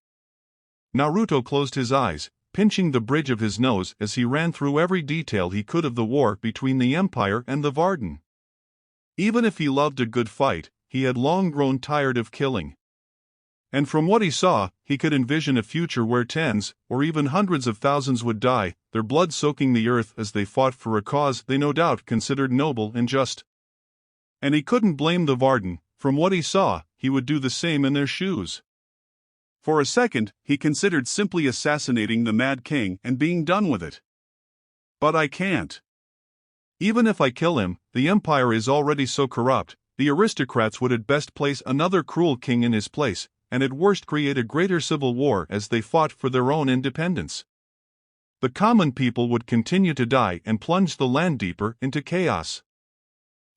Naruto closed his eyes, pinching the bridge of his nose as he ran through every detail he could of the war between the Empire and the Varden. Even if he loved a good fight, he had long grown tired of killing. And from what he saw, he could envision a future where tens, or even hundreds of thousands would die, their blood soaking the earth as they fought for a cause they no doubt considered noble and just. And he couldn't blame the Varden. From what he saw, he would do the same in their shoes. For a second, he considered simply assassinating the Mad King and being done with it. "But I can't. Even if I kill him, the Empire is already so corrupt, the aristocrats would at best place another cruel king in his place, and at worst create a greater civil war as they fought for their own independence. The common people would continue to die and plunge the land deeper into chaos."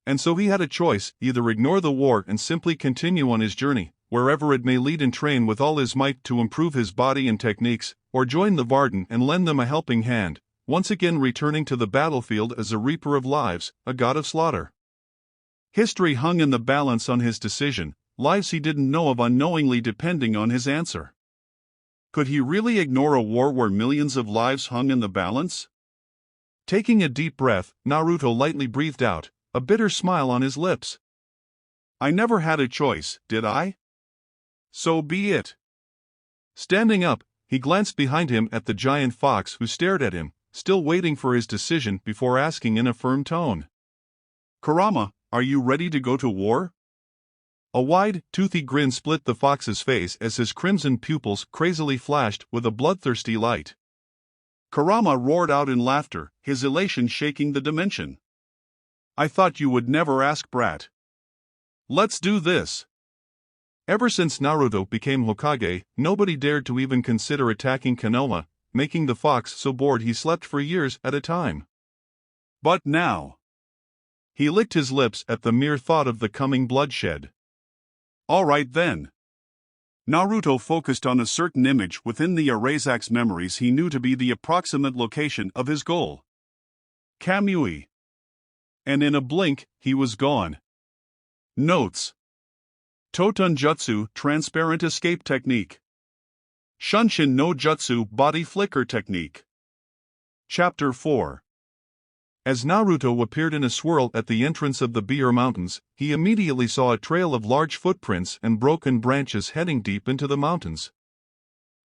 And so he had a choice: either ignore the war and simply continue on his journey, wherever it may lead, and train with all his might to improve his body and techniques, or join the Varden and lend them a helping hand, once again returning to the battlefield as a reaper of lives, a god of slaughter. History hung in the balance on his decision, lives he didn't know of unknowingly depending on his answer. Could he really ignore a war where millions of lives hung in the balance? Taking a deep breath, Naruto lightly breathed out, a bitter smile on his lips. "I never had a choice, did I? So be it." Standing up, he glanced behind him at the giant fox who stared at him, still waiting for his decision before asking in a firm tone, "Kurama, are you ready to go to war?" A wide, toothy grin split the fox's face as his crimson pupils crazily flashed with a bloodthirsty light. Kurama roared out in laughter, his elation shaking the dimension. "I thought you would never ask, brat. Let's do this." Ever since Naruto became Hokage, nobody dared to even consider attacking Konoha, making the fox so bored he slept for years at a time. But now, he licked his lips at the mere thought of the coming bloodshed. "All right then." Naruto focused on a certain image within the Arazaki's memories he knew to be the approximate location of his goal. Kamui. And in a blink, he was gone. Notes: Toten Jutsu Transparent Escape Technique. Shunshin no Jutsu Body Flicker Technique. Chapter 4. As Naruto appeared in a swirl at the entrance of the Beer Mountains, he immediately saw a trail of large footprints and broken branches heading deep into the mountains.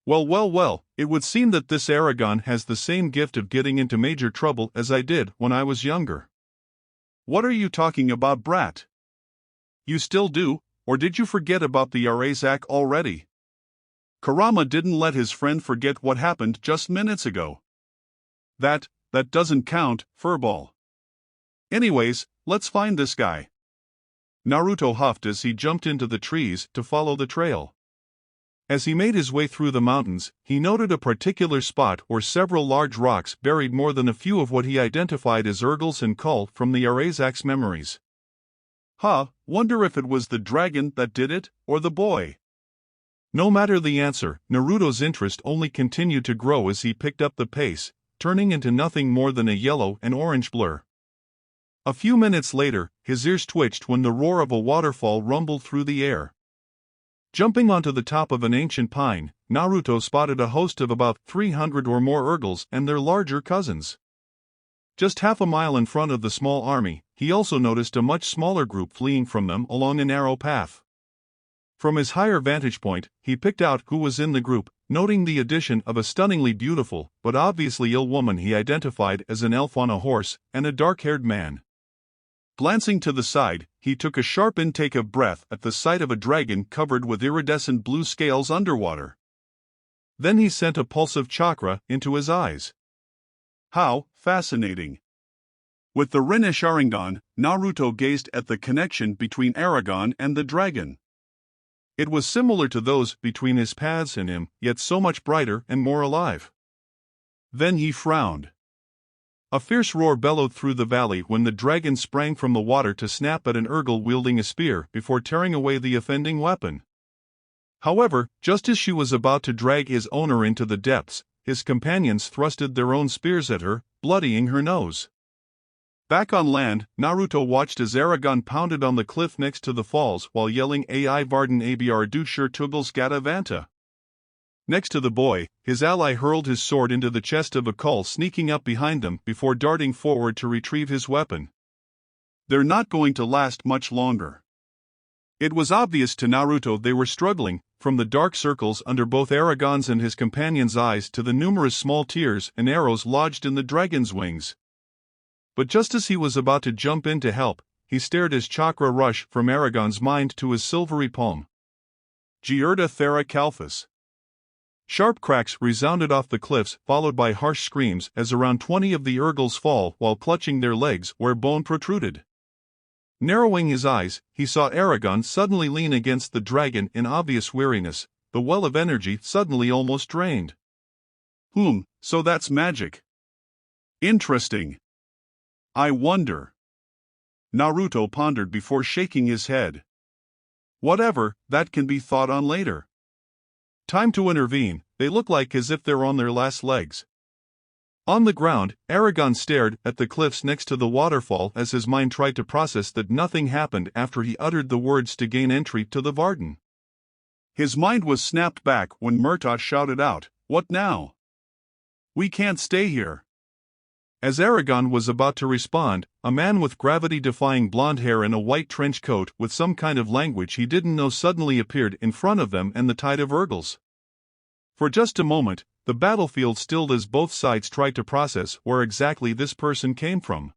Well, it would seem that this Aragon has the same gift of getting into major trouble as I did when I was younger. What are you talking about, brat? You still do, or did you forget about the Arezak already? Kurama didn't let his friend forget what happened just minutes ago. That doesn't count, furball. Anyways, let's find this guy. Naruto huffed as he jumped into the trees to follow the trail. As he made his way through the mountains, he noted a particular spot where several large rocks buried more than a few of what he identified as urgles and kull from the Arazak's memories. Wonder if it was the dragon that did it, or the boy. No matter the answer, Naruto's interest only continued to grow as he picked up the pace, turning into nothing more than a yellow and orange blur. A few minutes later, his ears twitched when the roar of a waterfall rumbled through the air. Jumping onto the top of an ancient pine, Naruto spotted a host of about 300 or more urgles and their larger cousins. Just half a mile in front of the small army, he also noticed a much smaller group fleeing from them along a narrow path. From his higher vantage point, he picked out who was in the group, noting the addition of a stunningly beautiful but obviously ill woman he identified as an elf on a horse and a dark-haired man. Glancing to the side, he took a sharp intake of breath at the sight of a dragon covered with iridescent blue scales underwater. Then he sent a pulse of chakra into his eyes. How fascinating! With the Rinne Sharingan, Naruto gazed at the connection between Aragon and the dragon. It was similar to those between his paths and him, yet so much brighter and more alive. Then he frowned. A fierce roar bellowed through the valley when the dragon sprang from the water to snap at an urgle wielding a spear before tearing away the offending weapon. However, just as she was about to drag his owner into the depths, his companions thrusted their own spears at her, bloodying her nose. Back on land, Naruto watched as Aragon pounded on the cliff next to the falls while yelling Ai Varden Abr du Shurtugles Gata Vanta. Next to the boy, his ally hurled his sword into the chest of a kull sneaking up behind them before darting forward to retrieve his weapon. They're not going to last much longer. It was obvious to Naruto they were struggling, from the dark circles under both Aragon's and his companion's eyes to the numerous small tears and arrows lodged in the dragon's wings. But just as he was about to jump in to help, he stared as chakra rushed from Aragon's mind to his silvery palm. Gierda Thera Calphus. Sharp cracks resounded off the cliffs, followed by harsh screams as around 20 of the urgles fall while clutching their legs where bone protruded. Narrowing his eyes, he saw Aragon suddenly lean against the dragon in obvious weariness, the well of energy suddenly almost drained. So that's magic. Interesting. I wonder. Naruto pondered before shaking his head. Whatever, that can be thought on later. Time to intervene, they look like as if they're on their last legs. On the ground, Aragon stared at the cliffs next to the waterfall as his mind tried to process that nothing happened after he uttered the words to gain entry to the Varden. His mind was snapped back when Murtaugh shouted out, "What now? We can't stay here." As Aragon was about to respond, a man with gravity-defying blonde hair and a white trench coat with some kind of language he didn't know suddenly appeared in front of them and the tide of urgles. For just a moment, the battlefield stilled as both sides tried to process where exactly this person came from.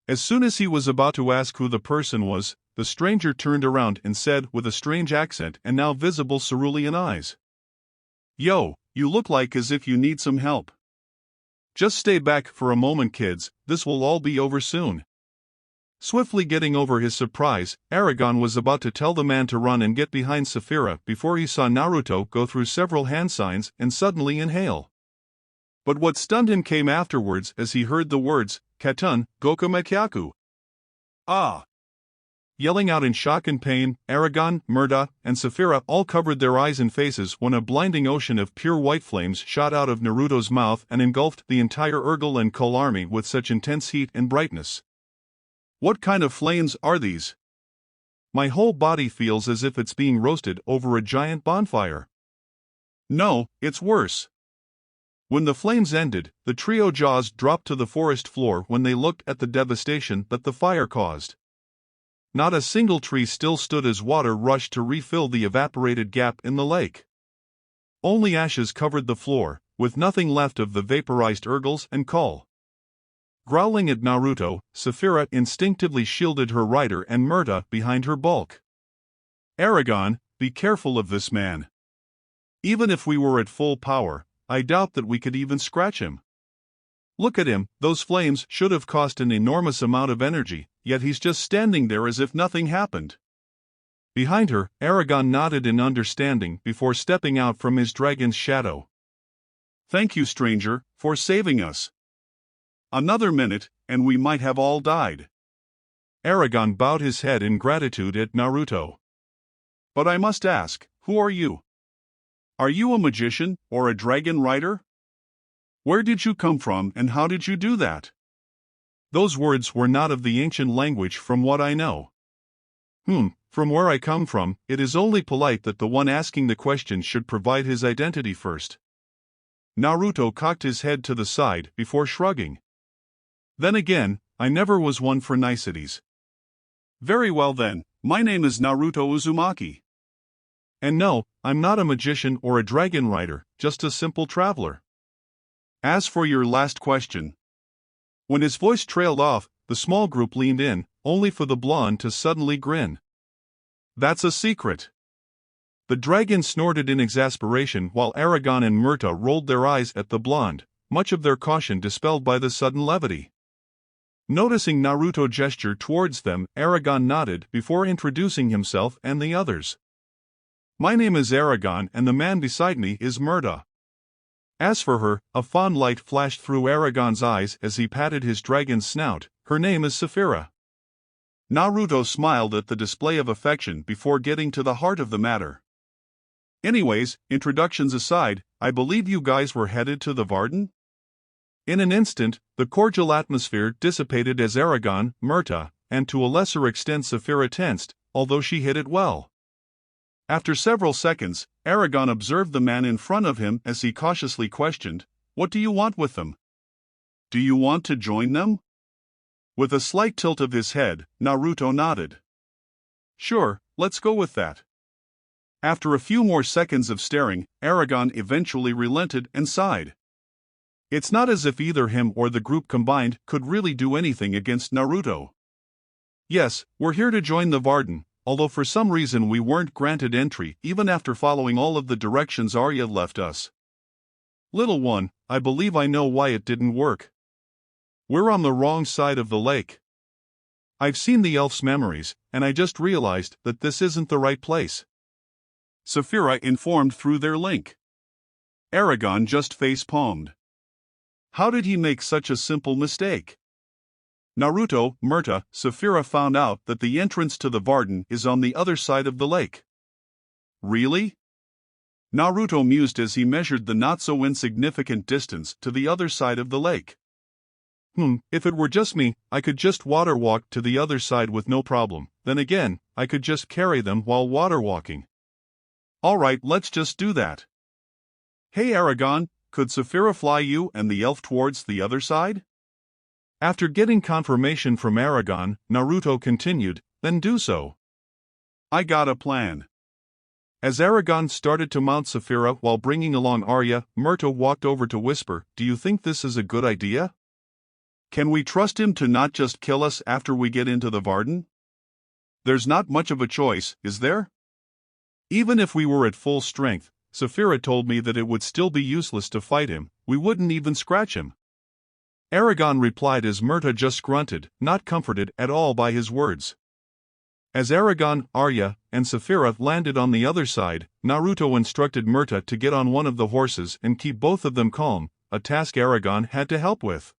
As soon as he was about to ask who the person was, the stranger turned around and said with a strange accent and now visible cerulean eyes, "Yo, you look like as if you need some help. Just stay back for a moment, kids, this will all be over soon." Swiftly getting over his surprise, Aragon was about to tell the man to run and get behind Saphira before he saw Naruto go through several hand signs and suddenly inhale. But what stunned him came afterwards as he heard the words, "Katun, Goku Mekyaku." Ah! Yelling out in shock and pain, Aragon, Murtaugh, and Saphira all covered their eyes and faces when a blinding ocean of pure white flames shot out of Naruto's mouth and engulfed the entire urgle and kull army with such intense heat and brightness. What kind of flames are these? My whole body feels as if it's being roasted over a giant bonfire. No, it's worse. When the flames ended, the trio jaws dropped to the forest floor when they looked at the devastation that the fire caused. Not a single tree still stood as water rushed to refill the evaporated gap in the lake. Only ashes covered the floor, with nothing left of the vaporized urgles and kull. Growling at Naruto, Saphira instinctively shielded her rider and Murtaugh behind her bulk. "Aragon, be careful of this man. Even if we were at full power, I doubt that we could even scratch him. Look at him, those flames should have cost an enormous amount of energy, yet he's just standing there as if nothing happened." Behind her, Aragon nodded in understanding before stepping out from his dragon's shadow. "Thank you, stranger, for saving us. Another minute, and we might have all died." Aragon bowed his head in gratitude at Naruto. "But I must ask, who are you? Are you a magician or a dragon rider? Where did you come from and how did you do that?" "Those words were not of the ancient language from what I know." From where I come from, it is only polite that the one asking the question should provide his identity first." Naruto cocked his head to the side before shrugging. "Then again, I never was one for niceties." "Very well then, my name is Naruto Uzumaki. And no, I'm not a magician or a dragon rider, just a simple traveler. As for your last question." When his voice trailed off, the small group leaned in, only for the blonde to suddenly grin. "That's a secret." The dragon snorted in exasperation while Aragon and Murta rolled their eyes at the blonde, much of their caution dispelled by the sudden levity. Noticing Naruto gesture towards them, Aragon nodded before introducing himself and the others. "My name is Aragon and the man beside me is Murta." As for her, a fond light flashed through Aragon's eyes as he patted his dragon's snout. "Her name is Saphira." Naruto smiled at the display of affection before getting to the heart of the matter. "Anyways, introductions aside, I believe you guys were headed to the Varden?" In an instant, the cordial atmosphere dissipated as Aragon, Murta, and to a lesser extent Saphira tensed, although she hid it well. After several seconds, Aragon observed the man in front of him as he cautiously questioned, "What do you want with them? Do you want to join them?" With a slight tilt of his head, Naruto nodded. "Sure, let's go with that." After a few more seconds of staring, Aragon eventually relented and sighed. It's not as if either him or the group combined could really do anything against Naruto. "Yes, we're here to join the Varden, although for some reason we weren't granted entry even after following all of the directions Arya left us. Little one, I believe I know why it didn't work. We're on the wrong side of the lake. I've seen the elf's memories, and I just realized that this isn't the right place," Saphira informed through their link. Aragon just face-palmed. How did he make such a simple mistake? Naruto, Murta, Saphira found out that the entrance to the Varden is on the other side of the lake. Really? Naruto mused as he measured the not-so-insignificant distance to the other side of the lake. If it were just me, I could just water walk to the other side with no problem. Then again, I could just carry them while water walking. Alright, let's just do that. Hey Aragon, could Saphira fly you and the elf towards the other side? After getting confirmation from Aragon, Naruto continued, then do so. I got a plan. As Aragon started to mount Saphira while bringing along Arya, Murta walked over to whisper, "Do you think this is a good idea? Can we trust him to not just kill us after we get into the Varden? There's not much of a choice, is there? Even if we were at full strength, Saphira told me that it would still be useless to fight him, we wouldn't even scratch him." Aragon replied as Murta just grunted, not comforted at all by his words. As Aragon, Arya, and Saphira landed on the other side, Naruto instructed Murta to get on one of the horses and keep both of them calm, a task Aragon had to help with.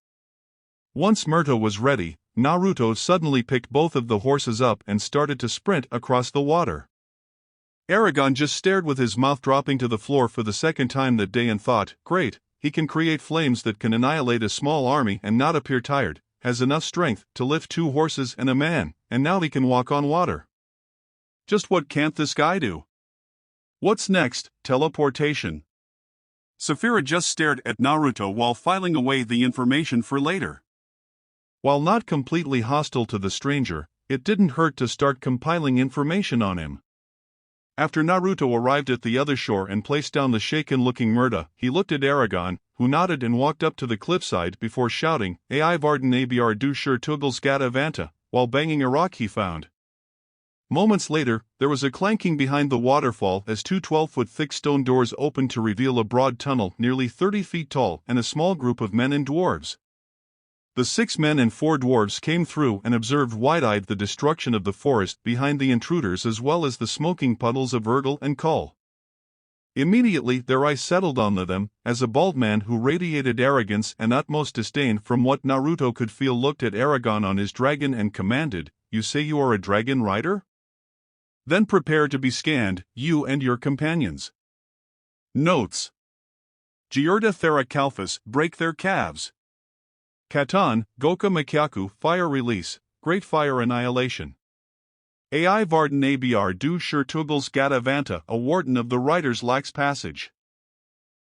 Once Murta was ready, Naruto suddenly picked both of the horses up and started to sprint across the water. Aragon just stared with his mouth dropping to the floor for the second time that day and thought, great, he can create flames that can annihilate a small army and not appear tired, has enough strength to lift 2 horses and a man, and now he can walk on water. Just what can't this guy do? What's next? Teleportation. Saphira just stared at Naruto while filing away the information for later. While not completely hostile to the stranger, it didn't hurt to start compiling information on him. After Naruto arrived at the other shore and placed down the shaken-looking Murta, he looked at Aragon, who nodded and walked up to the cliffside before shouting, "Ai Varden Abr du Shur Tugels Gata Vanta," while banging a rock he found. Moments later, there was a clanking behind the waterfall as 2 12-foot thick stone doors opened to reveal a broad tunnel nearly 30 feet tall and a small group of men and dwarves. The 6 men and 4 dwarves came through and observed wide-eyed the destruction of the forest behind the intruders as well as the smoking puddles of Urgal and Kull. Immediately their eyes settled on them, as a bald man who radiated arrogance and utmost disdain from what Naruto could feel looked at Aragon on his dragon and commanded, "You say you are a dragon rider? Then prepare to be scanned, you and your companions." Notes: Giurda Theracalphus, break their calves. Katan, Goka Makyaku, fire release, great fire annihilation. Ai Varden Abr du Shurtugals Gata Vanta, a warden of the writer's lax passage.